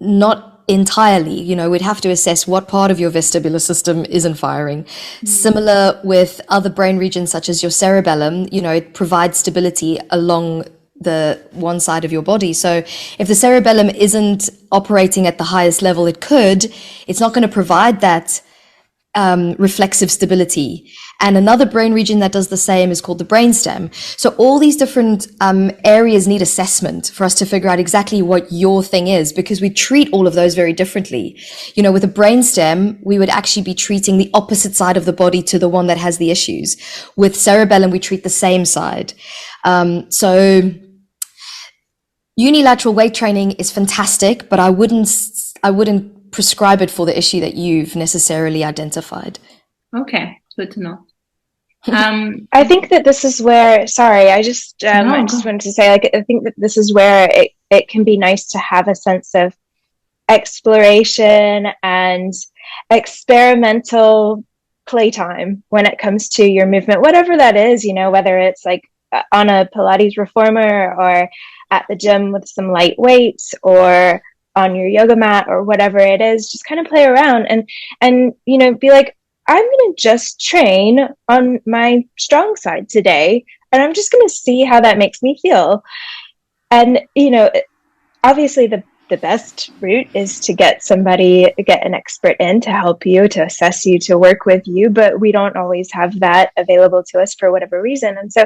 not entirely. We'd have to assess what part of your vestibular system isn't firing. Similar with other brain regions such as your cerebellum, it provides stability along the one side of your body. So if the cerebellum isn't operating at the highest level it could, it's not going to provide that reflexive stability. And another brain region that does the same is called the brainstem. So all these different areas need assessment for us to figure out exactly what your thing is, because we treat all of those very differently. With a brainstem, we would actually be treating the opposite side of the body to the one that has the issues. With cerebellum, we treat the same side. So unilateral weight training is fantastic, but I wouldn't prescribe it for the issue that you've necessarily identified. Okay, good to know. I think that this is where, sorry, I just wanted to say, I think that this is where it can be nice to have a sense of exploration and experimental playtime when it comes to your movement, whatever that is, whether it's like on a Pilates reformer or at the gym with some light weights or on your yoga mat or whatever it is. Just kind of play around and be like, I'm going to just train on my strong side today, and I'm just going to see how that makes me feel. And obviously the best route is to get an expert in to help you, to assess you, to work with you, but we don't always have that available to us for whatever reason. And so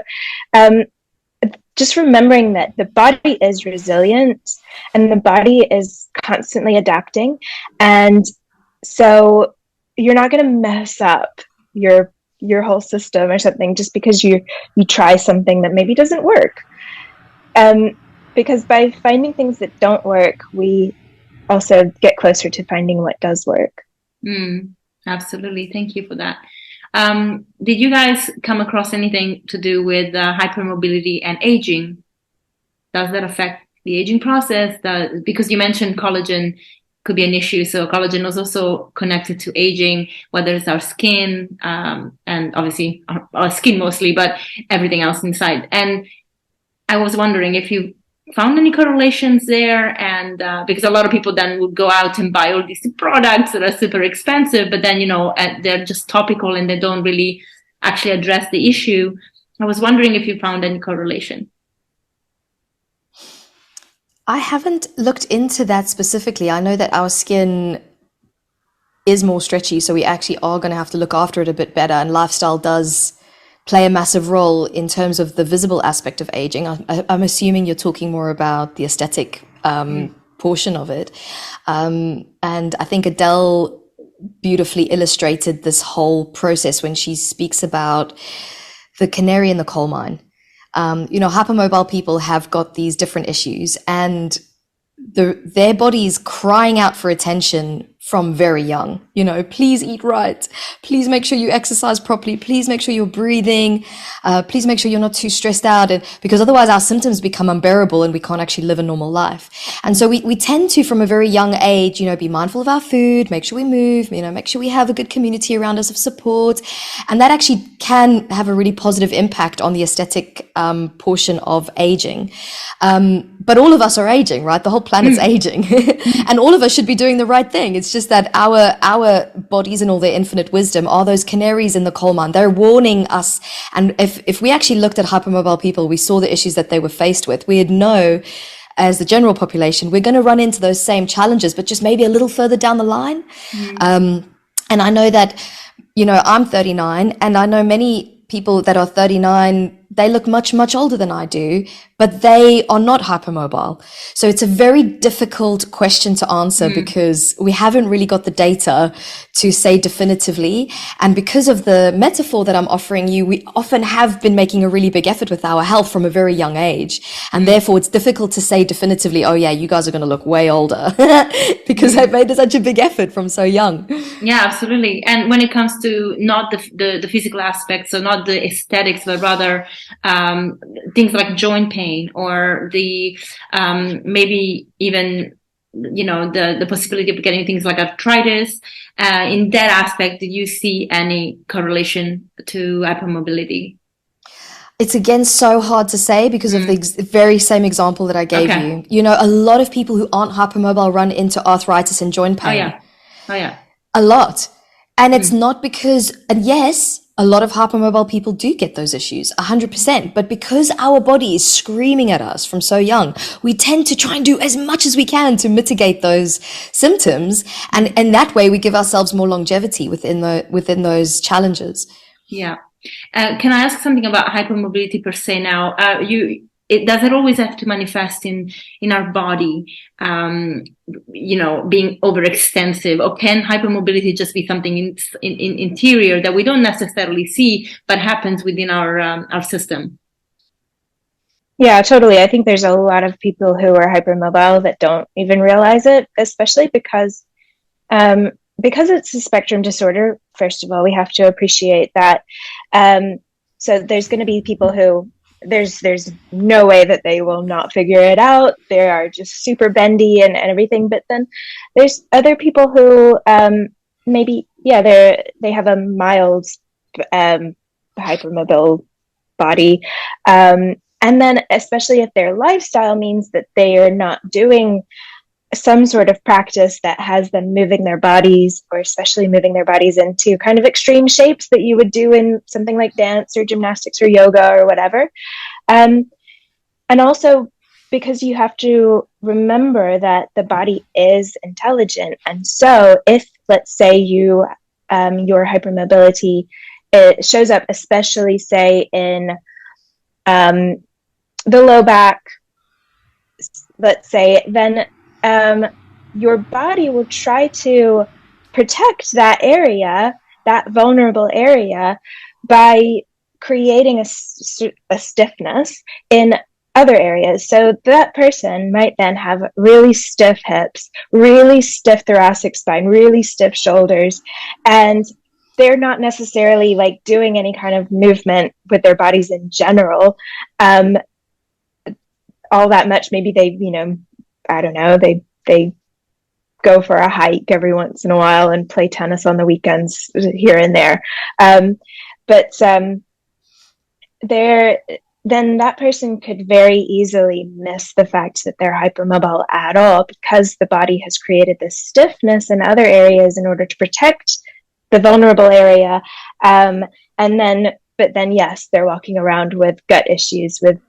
just remembering that the body is resilient and the body is constantly adapting. And so you're not going to mess up your whole system or something just because you try something that maybe doesn't work. Because by finding things that don't work, we also get closer to finding what does work. Absolutely. Thank you for that. Did you guys come across anything to do with hypermobility and aging? Does that affect the aging process? Because you mentioned collagen could be an issue. So collagen is also connected to aging, whether it's our skin, and obviously our skin mostly, but everything else inside. And I was wondering if you found any correlations there, and because a lot of people then would go out and buy all these products that are super expensive, but then they're just topical and they don't really actually address the issue. I was wondering if you found any correlation. I haven't looked into that specifically. I know that our skin is more stretchy, so we actually are going to have to look after it a bit better, and lifestyle does play a massive role in terms of the visible aspect of aging. I'm assuming you're talking more about the aesthetic portion of it. And I think Adell beautifully illustrated this whole process when she speaks about the canary in the coal mine. Hypermobile people have got these different issues, and their body is crying out for attention from very young. Please eat right. Please make sure you exercise properly. Please make sure you're breathing. Please make sure you're not too stressed out. And because otherwise our symptoms become unbearable and we can't actually live a normal life. And so we tend to, from a very young age, be mindful of our food, make sure we move, make sure we have a good community around us of support. And that actually can have a really positive impact on the aesthetic portion of aging. But all of us are aging, right? The whole planet's aging. And all of us should be doing the right thing. It's just that our bodies in all their infinite wisdom are those canaries in the coal mine. They're warning us. And if we actually looked at hypermobile people, we saw the issues that they were faced with, we'd know as the general population, we're going to run into those same challenges, but just maybe a little further down the line. And I know that, I'm 39, and I know many people that are 39, they look much, much older than I do, but they are not hypermobile. So it's a very difficult question to answer because we haven't really got the data to say definitively. And because of the metaphor that I'm offering you, we often have been making a really big effort with our health from a very young age. And therefore it's difficult to say definitively, oh yeah, you guys are going to look way older because I've made such a big effort from so young. Yeah, absolutely. And when it comes to not the physical aspects, so not the aesthetics, but rather things like joint pain or the maybe even the possibility of getting things like arthritis, in that aspect, did you see any correlation to hypermobility? It's again so hard to say because of the very same example that I gave you. A lot of people who aren't hypermobile run into arthritis and joint pain. Oh yeah. A lot. And it's not because, and yes, a lot of hypermobile people do get those issues, 100%. But because our body is screaming at us from so young, we tend to try and do as much as we can to mitigate those symptoms. And that way we give ourselves more longevity within those challenges. Yeah. Can I ask something about hypermobility per se now? Does it always have to manifest in our body, being overextensive, or can hypermobility just be something in interior that we don't necessarily see, but happens within our system? Yeah, totally. I think there's a lot of people who are hypermobile that don't even realize it, especially because it's a spectrum disorder. First of all, we have to appreciate that. So there's going to be people who there's no way that they will not figure it out. They are just super bendy and everything. But then there's other people who maybe, they have a mild hypermobile body. And then especially if their lifestyle means that they are not doing some sort of practice that has them moving their bodies, or especially moving their bodies into kind of extreme shapes that you would do in something like dance or gymnastics or yoga or whatever. And also because you have to remember that the body is intelligent. And so if, let's say your hypermobility, it shows up, especially say in the low back, let's say, then your body will try to protect that area, that vulnerable area, by creating a stiffness in other areas. So that person might then have really stiff hips, really stiff thoracic spine, really stiff shoulders, and they're not necessarily like doing any kind of movement with their bodies in general all that much. Maybe they, I don't know, they go for a hike every once in a while and play tennis on the weekends here and there. But then that person could very easily miss the fact that they're hypermobile at all, because the body has created this stiffness in other areas in order to protect the vulnerable area. But then, yes, they're walking around with gut issues, with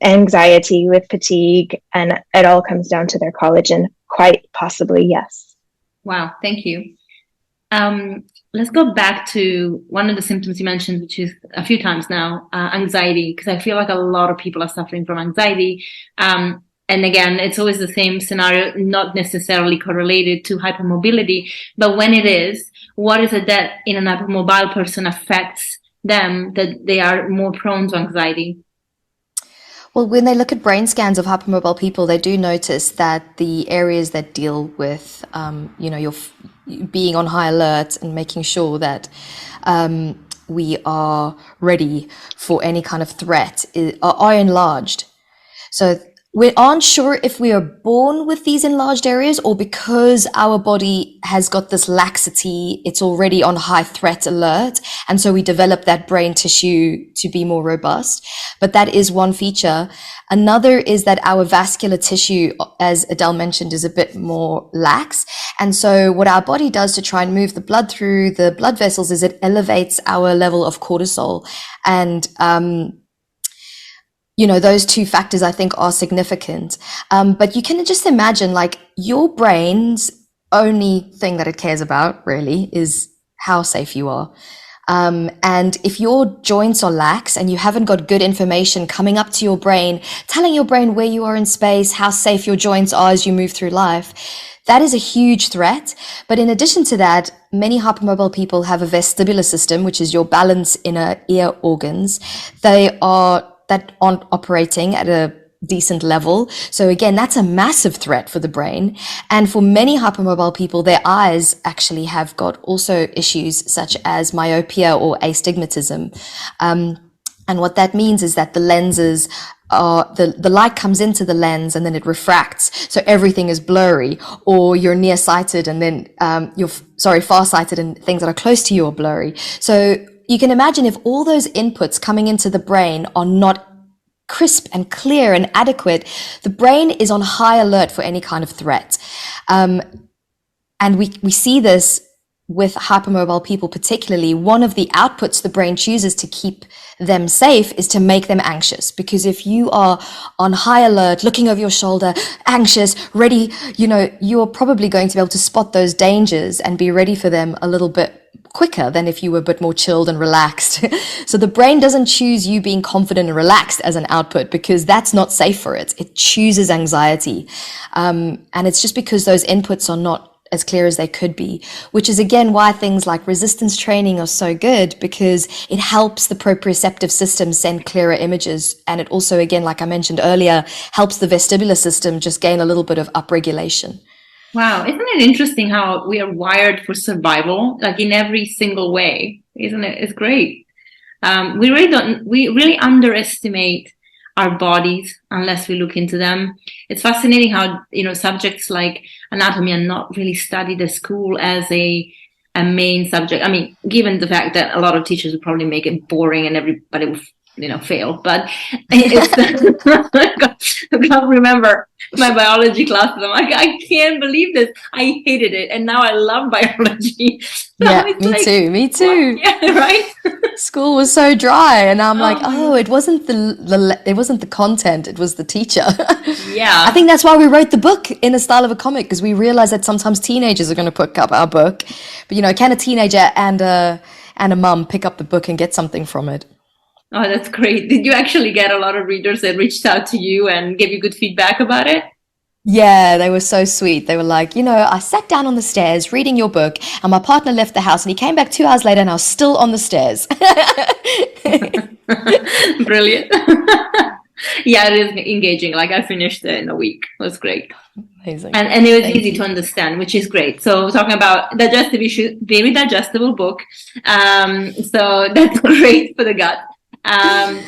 anxiety, with fatigue, and it all comes down to their collagen. Quite possibly, yes. Wow, thank you. Let's go back to one of the symptoms you mentioned, which is a few times now, anxiety, because I feel like a lot of people are suffering from anxiety. And again, it's always the same scenario, not necessarily correlated to hypermobility, but when it is, what is it that in an hypermobile person affects them that they are more prone to anxiety? Well, when they look at brain scans of hypermobile people, they do notice that the areas that deal with, your being on high alert and making sure that we are ready for any kind of threat are enlarged. So we aren't sure if we are born with these enlarged areas or because our body has got this laxity, it's already on high threat alert. And so we develop that brain tissue to be more robust. But that is one feature. Another is that our vascular tissue, as Adell mentioned, is a bit more lax. And so what our body does to try and move the blood through the blood vessels is it elevates our level of cortisol. And, those two factors I think are significant. But you can just imagine, like, your brain's only thing that it cares about really is how safe you are. And if your joints are lax and you haven't got good information coming up to your brain, telling your brain where you are in space, how safe your joints are as you move through life, that is a huge threat. But in addition to that, many hypermobile people have a vestibular system, which is your balance inner ear organs. That aren't operating at a decent level. So again, that's a massive threat for the brain. And for many hypermobile people, their eyes actually have got also issues such as myopia or astigmatism. And what that means is that the lenses are, the light comes into the lens and then it refracts. So everything is blurry, or you're nearsighted and then, farsighted and things that are close to you are blurry. So you can imagine if all those inputs coming into the brain are not crisp and clear and adequate, the brain is on high alert for any kind of threat. And we see this with hypermobile people particularly. One of the outputs the brain chooses to keep them safe is to make them anxious. Because if you are on high alert, looking over your shoulder, anxious, ready, you're probably going to be able to spot those dangers and be ready for them a little bit quicker than if you were a bit more chilled and relaxed. So the brain doesn't choose you being confident and relaxed as an output because that's not safe for it. It chooses anxiety. And it's just because those inputs are not as clear as they could be, which is again why things like resistance training are so good, because it helps the proprioceptive system send clearer images. And it also, again, like I mentioned earlier, helps the vestibular system just gain a little bit of upregulation. Wow, isn't it interesting how we are wired for survival, like in every single way? Isn't it? It's great. We really underestimate our bodies unless we look into them. It's fascinating how, subjects like anatomy are not really studied at school as a main subject. I mean, given the fact that a lot of teachers would probably make it boring and everybody would fail, but it's I can't remember my biology classes. I'm like, I can't believe this. I hated it, and now I love biology. So yeah, me too. Yeah, right. School was so dry, and I'm it wasn't the content, it was the teacher. Yeah, I think that's why we wrote the book in the style of a comic, because we realized that sometimes teenagers are going to pick up our book, but can a teenager and a mum pick up the book and get something from it? Oh, that's great. Did you actually get a lot of readers that reached out to you and gave you good feedback about it? Yeah, they were so sweet. They were like, I sat down on the stairs reading your book and my partner left the house and he came back 2 hours later and I was still on the stairs. Brilliant. Yeah, it is engaging. Like I finished it in a week. It was great. Amazing. And it was Thank easy you. to understand, which is great. So talking about digestive issues, very digestible book. So that's great for the gut. And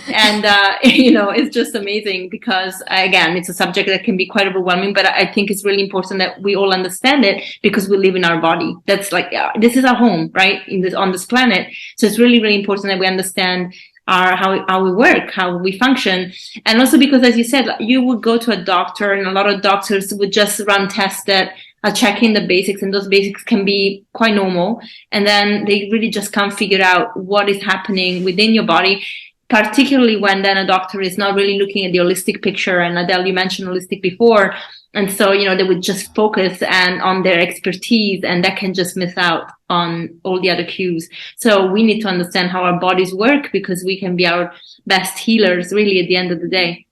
it's just amazing because again, it's a subject that can be quite overwhelming, but I think it's really important that we all understand it because we live in our body. That's like, this is our home, right? On this planet. So it's really, really important that we understand how we work, how we function. And also because, as you said, you would go to a doctor and a lot of doctors would just run tests that are checking the basics, and those basics can be quite normal. And then they really just can't figure out what is happening within your body, particularly when then a doctor is not really looking at the holistic picture. And Adell, you mentioned holistic before. And so, they would just focus on their expertise, and that can just miss out on all the other cues. So we need to understand how our bodies work because we can be our best healers really at the end of the day,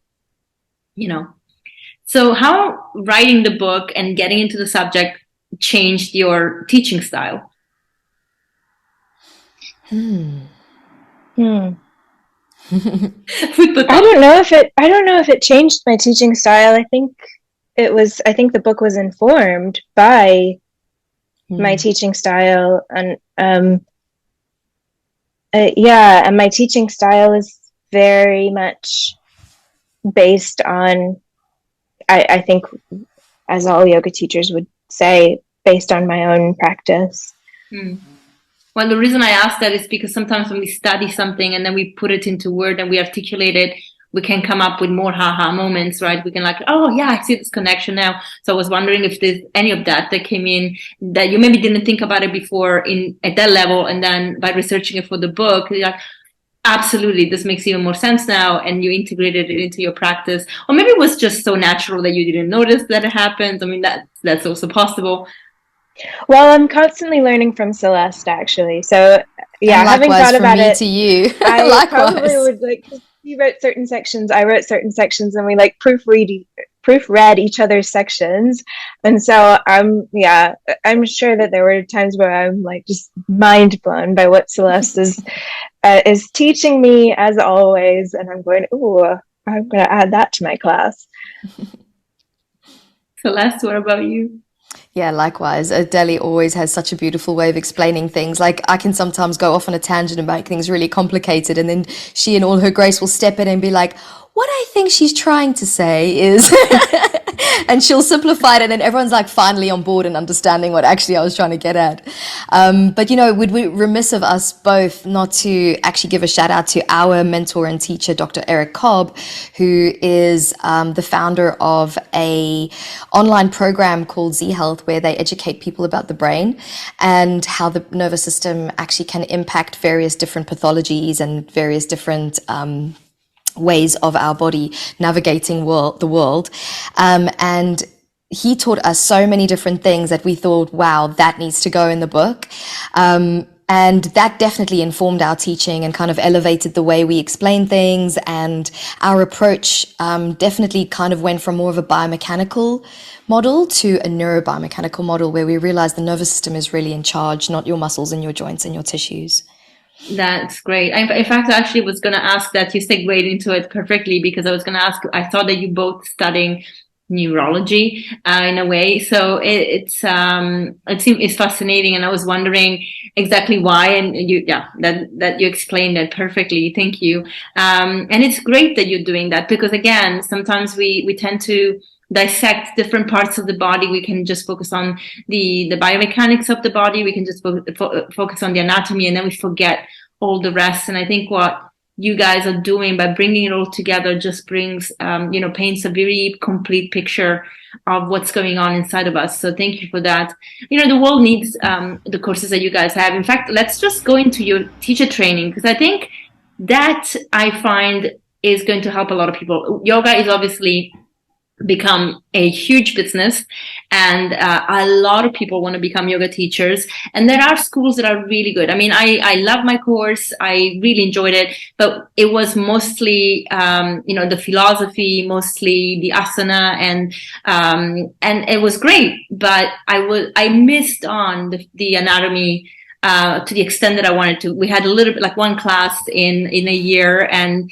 So how writing the book and getting into the subject changed your teaching style? Hmm. Food for thought. I don't know if it changed my teaching style. I think the book was informed by my teaching style, and and my teaching style is very much based on, I think, as all yoga teachers would say, based on my own practice. Well, the reason I ask that is because sometimes when we study something and then we put it into word and we articulate it, we can come up with more haha moments, right? We can like, oh yeah, I see this connection now. So I was wondering if there's any of that came in that you maybe didn't think about it before at that level. And then by researching it for the book, you're like, absolutely, this makes even more sense now. And you integrated it into your practice. Or maybe it was just so natural that you didn't notice that it happens. I mean, that's also possible. Well, I'm constantly learning from Celest, actually. So yeah, having thought about it, to you. I probably would he wrote certain sections, I wrote certain sections, and we proofread each other's sections. And so I'm sure that there were times where I'm like just mind blown by what Celeste is teaching me, as always, and I'm going, I'm going to add that to my class. Celeste, what about you? Yeah, likewise. Adele always has such a beautiful way of explaining things. Like I can sometimes go off on a tangent and make things really complicated, and then she in all her grace will step in and be like, what I think she's trying to say is, and she'll simplify it, and then everyone's like finally on board and understanding what actually I was trying to get at. But would we remiss of us both not to actually give a shout out to our mentor and teacher, Dr. Eric Cobb, who is the founder of a online program called Z Health, where they educate people about the brain and how the nervous system actually can impact various different pathologies and various different ways of our body navigating the world. And he taught us so many different things that we thought, wow, that needs to go in the book. And that definitely informed our teaching and kind of elevated the way we explain things. And our approach definitely kind of went from more of a biomechanical model to a neurobiomechanical model, where we realized the nervous system is really in charge, not your muscles and your joints and your tissues. That's great. In fact, I actually was going to ask that. You segued into it perfectly, because I was going to ask, I thought that you both studying neurology in a way. So it's fascinating. And I was wondering exactly why. And that you explained it perfectly. Thank you. And it's great that you're doing that, because again, sometimes we tend to dissect different parts of the body. We can just focus on the biomechanics of the body. We can just focus on the anatomy, and then we forget all the rest. And I think what you guys are doing by bringing it all together just brings, paints a very complete picture of what's going on inside of us. So thank you for that. The world needs the courses that you guys have. In fact, let's just go into your teacher training, because I think that I find is going to help a lot of people. Yoga is obviously become a huge business, and a lot of people want to become yoga teachers, and there are schools that are really good. I mean, I love my course. I really enjoyed it, but it was mostly the philosophy, mostly the asana, and it was great, but I missed on the anatomy to the extent that I wanted to. We had a little bit, like one class in a year, and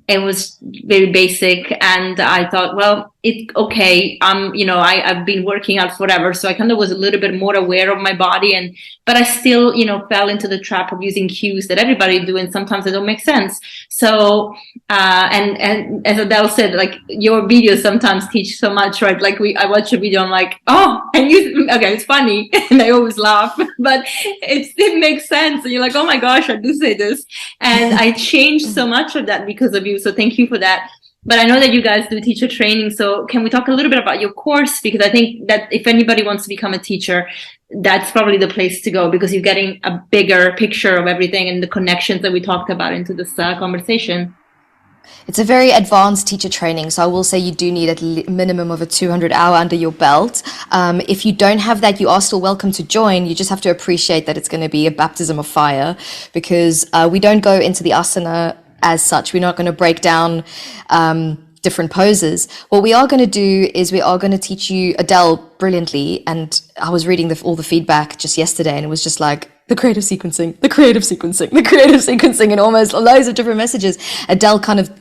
it was very basic, and I thought, well, I've been working out forever, so I kind of was a little bit more aware of my body, but I still, fell into the trap of using cues that everybody do, and sometimes they don't make sense. So, and as Adele said, like, your videos sometimes teach so much, right? Like, I watch a video, I'm like, oh, okay, it's funny, and I always laugh, but it makes sense, and you're like, oh my gosh, I do say this, and I changed so much of that because of you. So thank you for that. But I know that you guys do teacher training. So can we talk a little bit about your course? Because I think that if anybody wants to become a teacher, that's probably the place to go, because you're getting a bigger picture of everything and the connections that we talked about into this conversation. It's a very advanced teacher training, so I will say you do need a minimum of a 200-hour under your belt. If you don't have that, you are still welcome to join. You just have to appreciate that it's going to be a baptism of fire, because we don't go into the asana as such. We're not going to break down different poses. What we are going to do is we are going to teach you Adele brilliantly. And I was reading all the feedback just yesterday, and it was just like, the creative sequencing, the creative sequencing, the creative sequencing, and almost loads of different messages. Adele kind of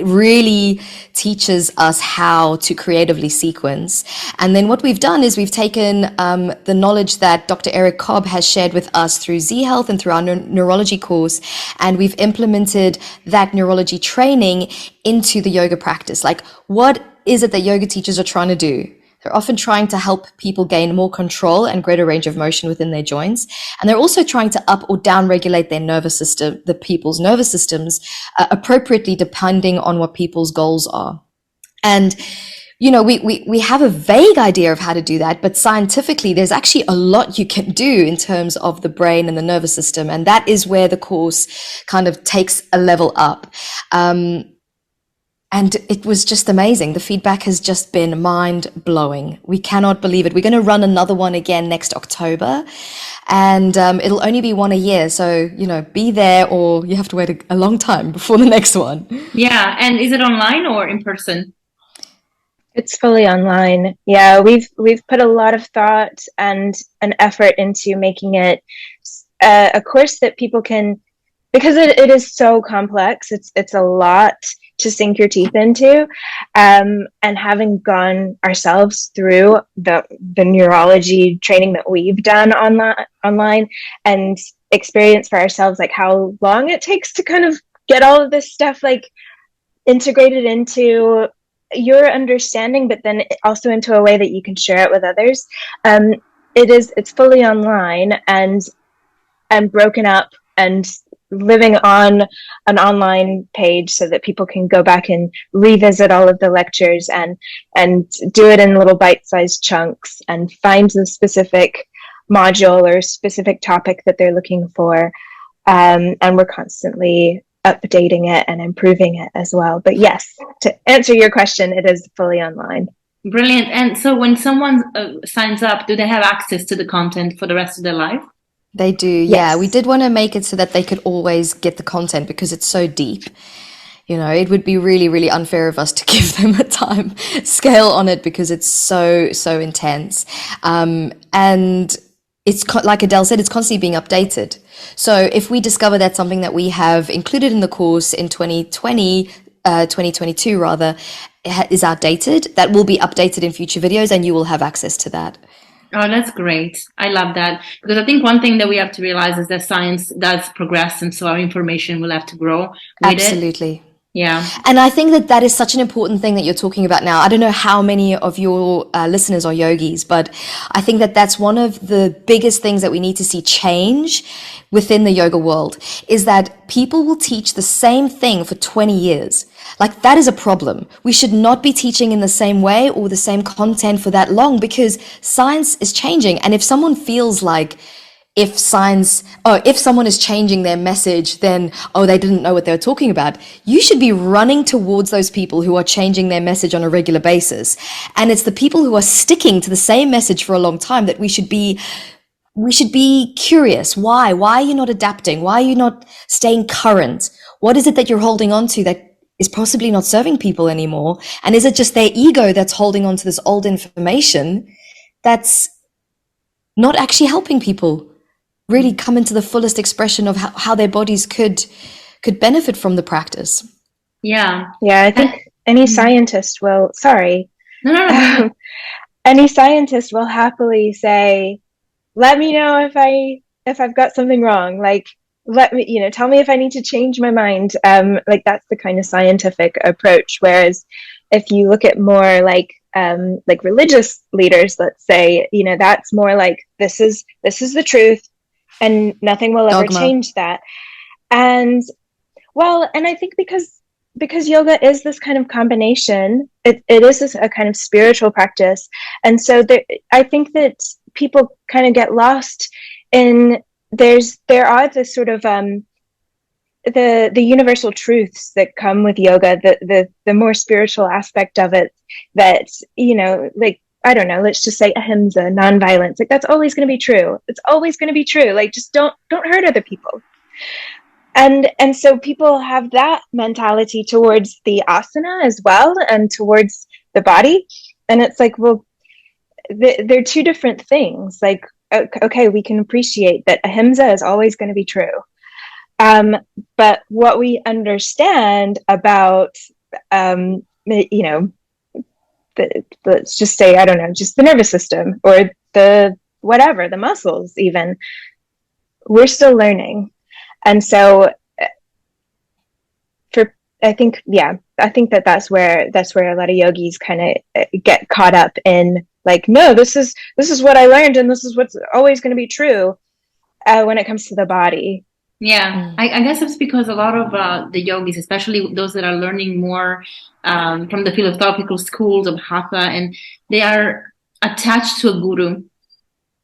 really teaches us how to creatively sequence. And then what we've done is we've taken the knowledge that Dr. Eric Cobb has shared with us through Z Health and through our neurology course, and we've implemented that neurology training into the yoga practice. Like, what is it that yoga teachers are trying to do? They're often trying to help people gain more control and greater range of motion within their joints. And they're also trying to up or down regulate their nervous system, the people's nervous systems, appropriately depending on what people's goals are. And, we have a vague idea of how to do that, but scientifically, there's actually a lot you can do in terms of the brain and the nervous system. And that is where the course kind of takes a level up. And it was just amazing. The feedback has just been mind-blowing. We cannot believe it. We're going to run another one again next October, and it'll only be one a year. So, be there, or you have to wait a long time before the next one. Yeah. And is it online or in person? It's fully online. Yeah, we've put a lot of thought and an effort into making it a course that people can, because it is so complex. It's a lot to sink your teeth into, and having gone ourselves through the neurology training that we've done online and experience for ourselves, like how long it takes to kind of get all of this stuff like integrated into your understanding, but then also into a way that you can share it with others. It's fully online and broken up and living on an online page so that people can go back and revisit all of the lectures and do it in little bite-sized chunks and find the specific module or specific topic that they're looking for. And we're constantly updating it and improving it as well. But yes, to answer your question, it is fully online. Brilliant. And so when someone signs up, do they have access to the content for the rest of their life? They do, yeah. Yes. We did want to make it so that they could always get the content, because it's so deep. It would be really, really unfair of us to give them a time scale on it, because it's so, so intense. And it's like Adele said, it's constantly being updated. So if we discover that something that we have included in the course in 2022 rather, is outdated, that will be updated in future videos, and you will have access to that. Oh, that's great. I love that, because I think one thing that we have to realize is that science does progress, and so our information will have to grow with Absolutely. It. Yeah. And I think that is such an important thing that you're talking about now. I don't know how many of your listeners are yogis, but I think that that's one of the biggest things that we need to see change within the yoga world, is that people will teach the same thing for 20 years. Like, that is a problem. We should not be teaching in the same way or the same content for that long, because science is changing. And if someone feels like if someone is changing their message, then, they didn't know what they were talking about. You should be running towards those people who are changing their message on a regular basis. And it's the people who are sticking to the same message for a long time that we should be curious. Why? Why are you not adapting? Why are you not staying current? What is it that you're holding on to that is possibly not serving people anymore? And is it just their ego that's holding on to this old information that's not actually helping people really come into the fullest expression of how their bodies could benefit from the practice? Yeah. Yeah, I think any scientist will, sorry, No, no, no, go ahead. any scientist will happily say, let me know if I've got something wrong. Like, let me, tell me if I need to change my mind. Like that's the kind of scientific approach. Whereas if you look at more like religious leaders, let's say, that's more like this is the truth and nothing will ever Dogma. change that. And well, and I think because yoga is this kind of combination, it is a kind of spiritual practice. And so I think that people kind of get lost in there are this sort of the universal truths that come with yoga, the more spiritual aspect of it, that like I don't know, let's just say ahimsa, nonviolence, like that's always going to be true. It's always going to be true. Like just don't hurt other people. And so people have that mentality towards the asana as well, and towards the body. And it's like, well, they're two different things. Like, okay, we can appreciate that ahimsa is always going to be true. But what we understand about, let's just say, I don't know, just the nervous system or the whatever, the muscles even, we're still learning. And so I think that's where a lot of yogis kind of get caught up in, like, no, this is what I learned and this is what's always going to be true when it comes to the body. Yeah, I guess it's because a lot of the yogis, especially those that are learning more from the philosophical schools of Hatha, and they are attached to a guru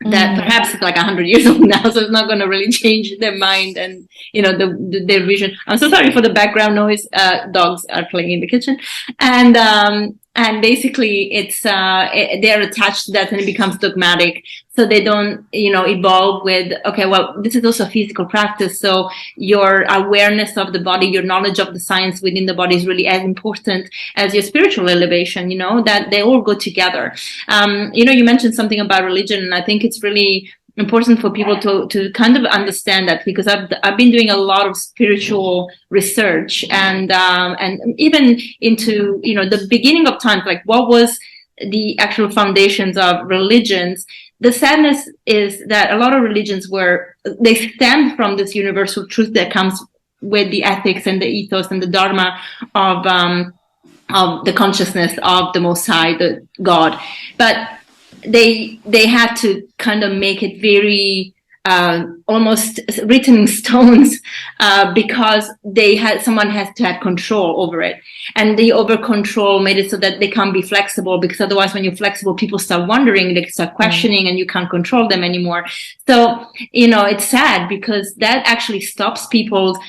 that perhaps is like 100 years old now, so it's not going to really change their mind and their vision. I'm so sorry for the background noise. Dogs are playing in the kitchen, and basically it's they're attached to that, and it becomes dogmatic. So they don't evolve with, okay, well, this is also a physical practice, so your awareness of the body, your knowledge of the science within the body is really as important as your spiritual elevation. That they all go together. You mentioned something about religion, and I think it's really important for people to kind of understand that, because I've been doing a lot of spiritual research, and even into the beginning of times, like what was the actual foundations of religions. The sadness is that a lot of religions they stem from this universal truth that comes with the ethics and the ethos and the dharma of the consciousness of the Most High, the God, but they had to kind of make it very almost written in stones, because someone has to have control over it, and the over control made it so that they can't be flexible, because otherwise when you're flexible, people start wondering, they start questioning, and you can't control them anymore. So it's sad, because that actually stops people's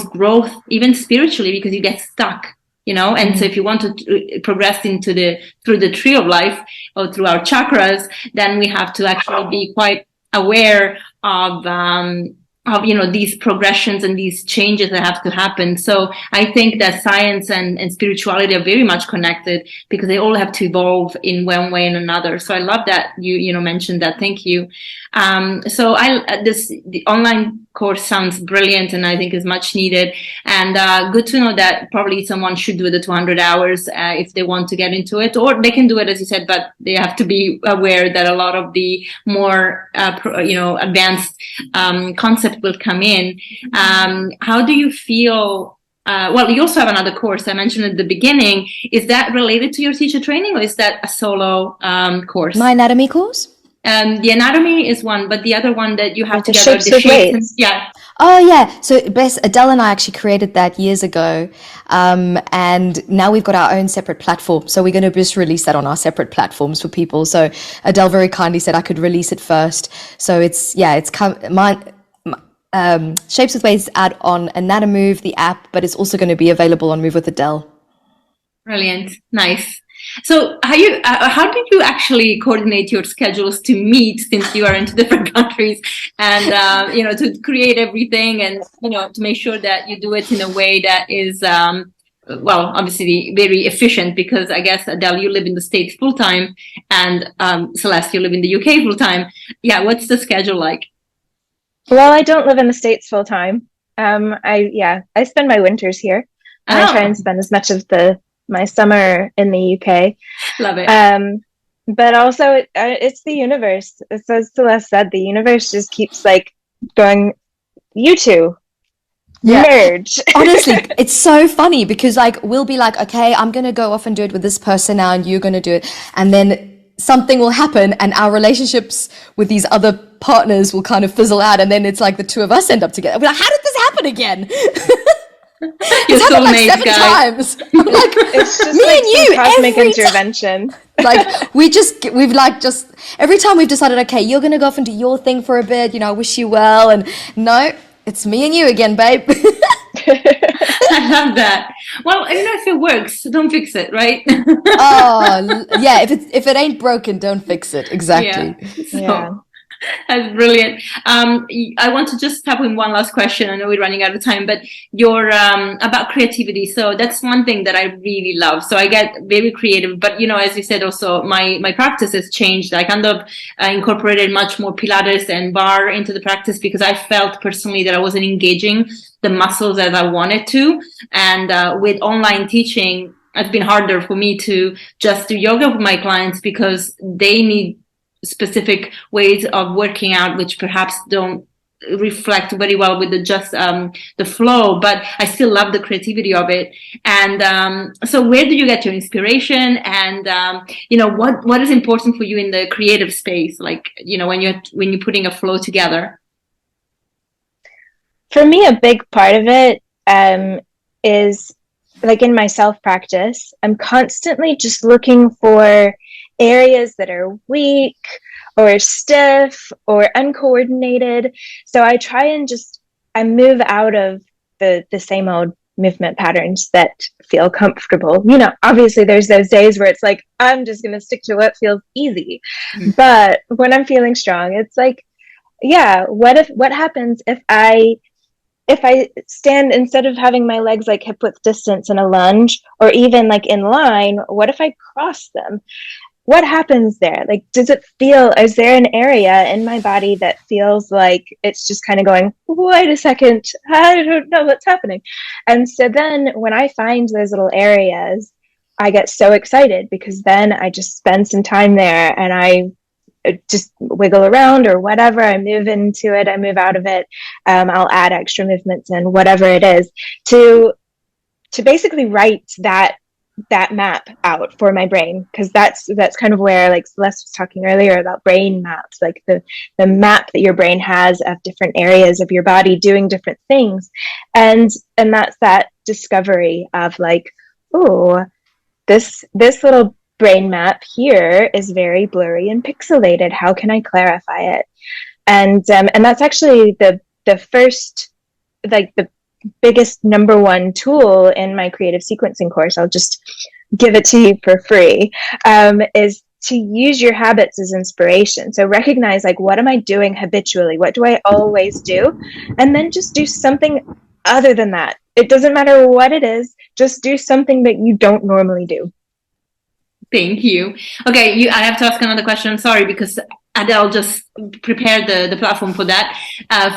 growth, even spiritually, because you get stuck. And so if you want to progress through the tree of life, or through our chakras, then we have to actually be quite aware of these progressions and these changes that have to happen. So I think that science and spirituality are very much connected, because they all have to evolve in one way and another. So I love that you mentioned that. Thank you. So the online course sounds brilliant, and I think is much needed, and good to know that probably someone should do the 200 hours if they want to get into it, or they can do it, as you said, but they have to be aware that a lot of the more advanced concept will come in. How do you feel? Well, you also have another course I mentioned at the beginning. Is that related to your teacher training, or is that a solo course? My anatomy course? The anatomy is one, but the other one that you have the together, shapes of weights. Yeah. Oh, yeah. So Adell and I actually created that years ago. And now we've got our own separate platform. So we're going to just release that on our separate platforms for people. So Adell very kindly said I could release it first. So it's Shapes with Weights ad on Anatomove, the app, but it's also going to be available on Move with Adell. Brilliant. Nice. So how did you actually coordinate your schedules to meet, since you are into different countries, and to create everything, and to make sure that you do it in a way that is obviously very efficient, because I guess, Adell, you live in the States full time, and Celeste, you live in the UK full time. Yeah, what's the schedule like? Well, I don't live in the States full time. I spend my winters here. And I try Oh, and spend as much of my summer in the UK. love it. But also it's the universe. As Celeste said, the universe just keeps like going, you two, merge. Honestly, it's so funny because like we'll be like, okay, I'm gonna go off and do it with this person now, and you're gonna do it, and then something will happen, and our relationships with these other partners will kind of fizzle out, and then it's like the two of us end up together. We're like, how did this happen again? Your It's happened like soulmates, 7 guys. times. I'm like, It's just me like and you some cosmic every time. intervention. Like we've like just every time we've decided, okay, you're gonna go off and do your thing for a bit, you know, I wish you well, and no, it's me and you again, babe. I love that. Well, if it works, don't fix it, right? Oh, yeah, if it ain't broken, don't fix it. Exactly. Yeah. So Yeah. that's brilliant. I want to just tap in one last question. I know we're running out of time, but you're about creativity. So that's one thing that I really love. So I get very creative, but as you said, also my practice has changed. I kind of incorporated much more Pilates and bar into the practice because I felt personally that I wasn't engaging the muscles as I wanted to. And with online teaching, it's been harder for me to just do yoga with my clients because they need specific ways of working out, which perhaps don't reflect very well with the flow, but I still love the creativity of it. And so where do you get your inspiration? And what is important for you in the creative space, like when you're putting a flow together? For me, a big part of it is like in my self practice, I'm constantly just looking for areas that are weak or stiff or uncoordinated. So I try and I move out of the same old movement patterns that feel comfortable. Obviously there's those days where it's like, I'm just going to stick to what feels easy. But when I'm feeling strong, it's like, yeah, what happens if I stand, instead of having my legs like hip width distance in a lunge or even like in line, what if I cross them? What happens there? Like, is there an area in my body that feels like it's just kind of going, wait a second, I don't know what's happening. And so then when I find those little areas, I get so excited because then I just spend some time there and I just wiggle around or whatever. I move into it, I move out of it. I'll add extra movements in, whatever it is, to basically write that map out for my brain, because that's kind of where, like Celeste was talking earlier about brain maps, like the map that your brain has of different areas of your body doing different things, and that's that discovery of like, oh, this little brain map here is very blurry and pixelated. How can I clarify it? And that's actually the first, like the biggest number one tool in my creative sequencing course. I'll just give it to you for free, is to use your habits as inspiration. So recognize, like, what am I doing habitually? What do I always do? And then just do something other than that. It doesn't matter what it is, just do something that you don't normally do. Thank you. Okay, I have to ask another question. I'm sorry, because Adell just prepared the platform for that,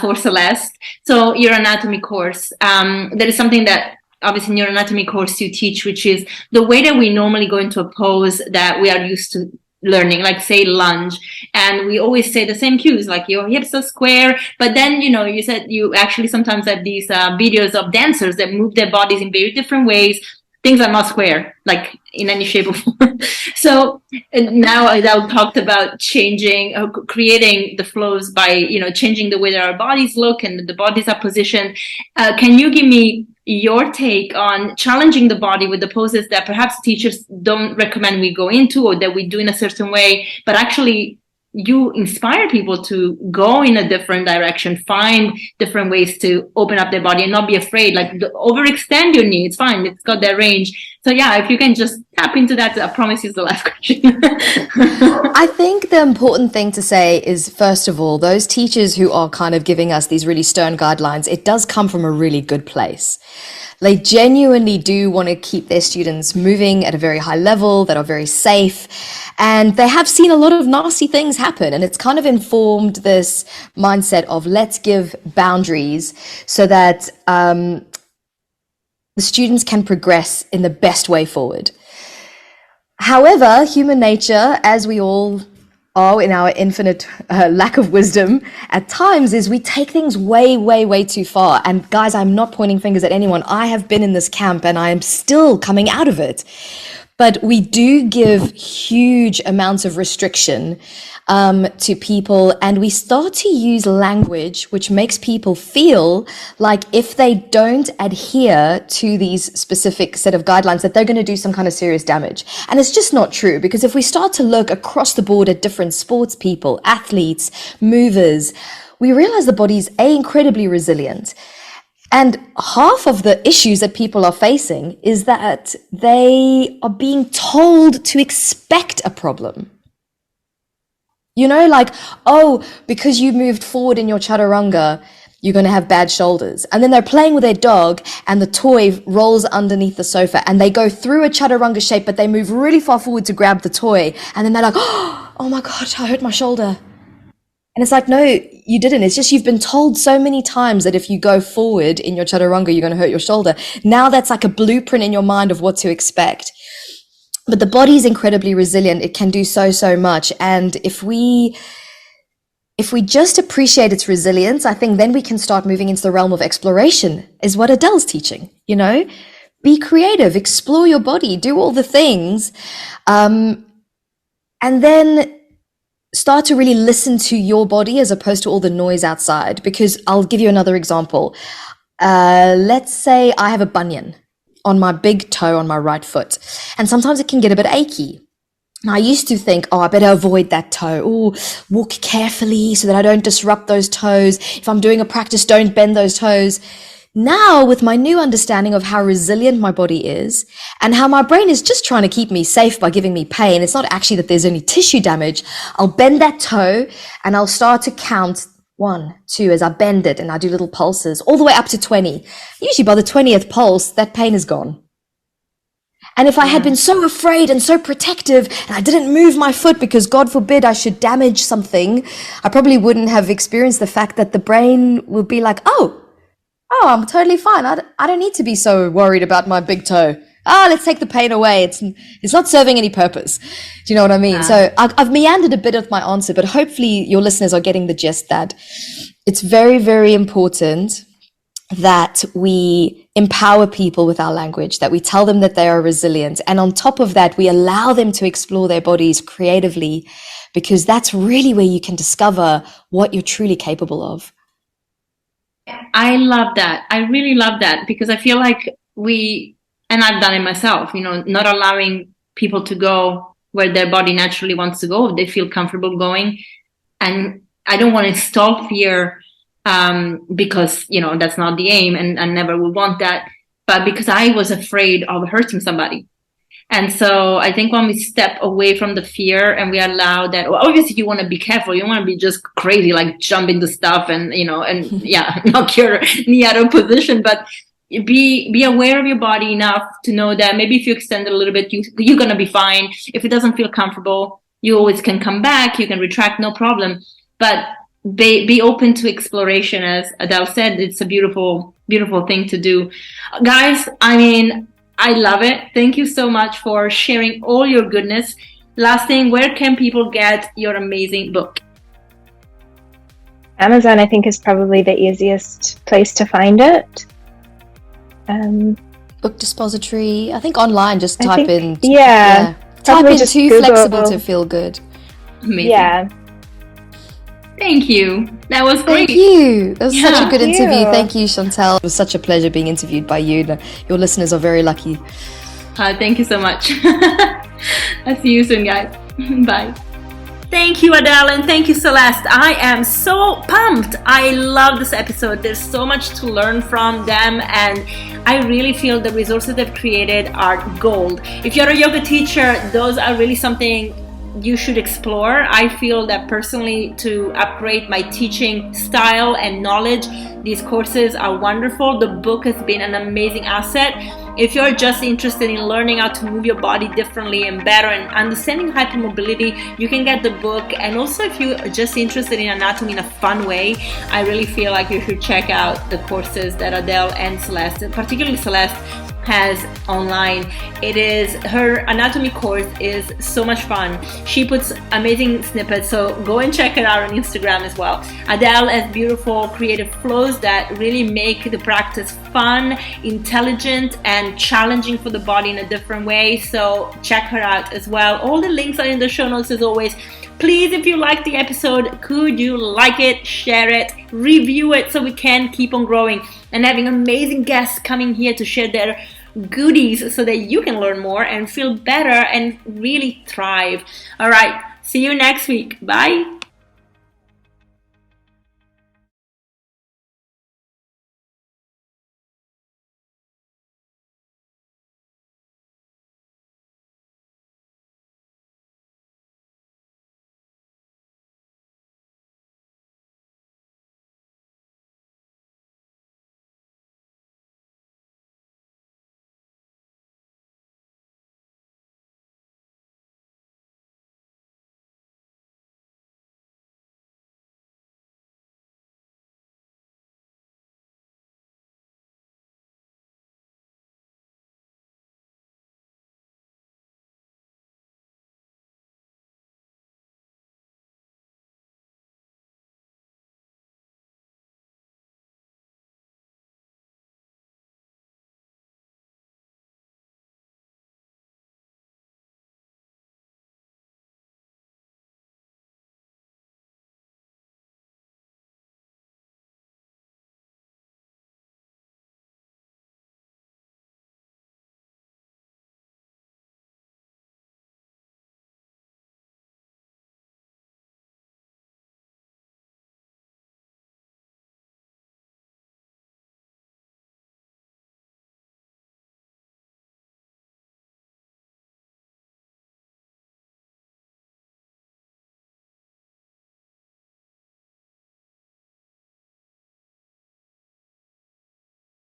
for Celeste. So your anatomy course, there is something that obviously in your anatomy course you teach, which is the way that we normally go into a pose that we are used to learning, like say lunge, and we always say the same cues, like your hips are square, but then you said you actually sometimes have these videos of dancers that move their bodies in very different ways. Things are not square, like in any shape or form. So now Adell talked about changing, creating the flows by, changing the way that our bodies look and the bodies are positioned. Can you give me your take on challenging the body with the poses that perhaps teachers don't recommend we go into, or that we do in a certain way, but actually you inspire people to go in a different direction, find different ways to open up their body and not be afraid, like overextend your knee. It's fine. It's got that range. So yeah, if you can just tap into that, I promise you the last question. I think the important thing to say is, first of all, those teachers who are kind of giving us these really stern guidelines, it does come from a really good place. They genuinely do want to keep their students moving at a very high level, that are very safe. And they have seen a lot of nasty things happen. And it's kind of informed this mindset of let's give boundaries so that the students can progress in the best way forward. However, human nature, as we all are in our infinite lack of wisdom at times, is we take things way, way, way too far. And guys, I'm not pointing fingers at anyone. I have been in this camp and I am still coming out of it. But we do give huge amounts of restriction to people, and we start to use language which makes people feel like if they don't adhere to these specific set of guidelines, that they're going to do some kind of serious damage. And it's just not true, because if we start to look across the board at different sports people, athletes, movers, we realize the body's incredibly resilient. And half of the issues that people are facing is that they are being told to expect a problem. You know, like, oh, because you moved forward in your chaturanga, you're going to have bad shoulders. And then they're playing with their dog and the toy rolls underneath the sofa and they go through a chaturanga shape, but they move really far forward to grab the toy. And then they're like, oh my gosh, I hurt my shoulder. And it's like, no, you didn't. It's just you've been told so many times that if you go forward in your chaturanga, you're going to hurt your shoulder. Now that's like a blueprint in your mind of what to expect. But the body is incredibly resilient. It can do so much. And if we just appreciate its resilience, I think then we can start moving into the realm of exploration, is what Adell's teaching, you know? Be creative, explore your body, do all the things. And then start to really listen to your body as opposed to all the noise outside. Because I'll give you another example. Let's say I have a bunion on my big toe on my right foot. And sometimes it can get a bit achy. And I used to think, I better avoid that toe. Oh, walk carefully so that I don't disrupt those toes. If I'm doing a practice, don't bend those toes. Now, with my new understanding of how resilient my body is and how my brain is just trying to keep me safe by giving me pain, it's not actually that there's any tissue damage. I'll bend that toe and I'll start to count 1, 2 as I bend it, and I do little pulses all the way up to 20. Usually by the 20th pulse, that pain is gone. And if I had been so afraid and so protective and I didn't move my foot because God forbid I should damage something, I probably wouldn't have experienced the fact that the brain would be like, oh, I'm totally fine. I don't need to be so worried about my big toe. Let's take the pain away. It's not serving any purpose. Do you know what I mean? Yeah. So I've meandered a bit of my answer, but hopefully your listeners are getting the gist that it's very, very important that we empower people with our language, that we tell them that they are resilient. And on top of that, we allow them to explore their bodies creatively, because that's really where you can discover what you're truly capable of. I love that. I really love that, because I feel like and I've done it myself, not allowing people to go where their body naturally wants to go, if they feel comfortable going. And I don't want to install fear because, that's not the aim, and I never would want that. But because I was afraid of hurting somebody. And so I think when we step away from the fear and we allow that, well, obviously you want to be careful. You want to be just crazy, like jump into stuff and knock your knee out of position. But be aware of your body enough to know that maybe if you extend it a little bit, you're going to be fine. If it doesn't feel comfortable, you always can come back. You can retract, no problem. But be open to exploration. As Adell said, it's a beautiful, beautiful thing to do. Guys, I love it. Thank you so much for sharing all your goodness. Last thing, where can people get your amazing book? Amazon, I think, is probably the easiest place to find it. Book Dispository. I think online, just type in. Type in too Google. Flexible to feel good. Amazing. Yeah. Thank you. That was great. Thank you. That was such a good interview. Thank you, Chantel. It was such a pleasure being interviewed by you. Your listeners are very lucky. Thank you so much. I'll see you soon, guys. Bye. Thank you, Adell, and thank you, Celeste. I am so pumped. I love this episode. There's so much to learn from them, and I really feel the resources they've created are gold. If you're a yoga teacher, those are really something you should explore. I feel that personally, to upgrade my teaching style and knowledge, these courses are wonderful. The book has been an amazing asset. If you're just interested in learning how to move your body differently and better and understanding hypermobility, you can get the book. And also, if you're just interested in anatomy in a fun way, I really feel like you should check out the courses that Adell and Celeste, particularly Celeste, has online. It is, her anatomy course is so much fun. She puts amazing snippets, so go and check it out on Instagram as well. Adell has beautiful creative flows that really make the practice fun, intelligent, and challenging for the body in a different way, so check her out as well. All the links are in the show notes as always. Please, if you liked the episode, could you like it, share it, review it so we can keep on growing and having amazing guests coming here to share their goodies so that you can learn more and feel better and really thrive. All right, see you next week. Bye.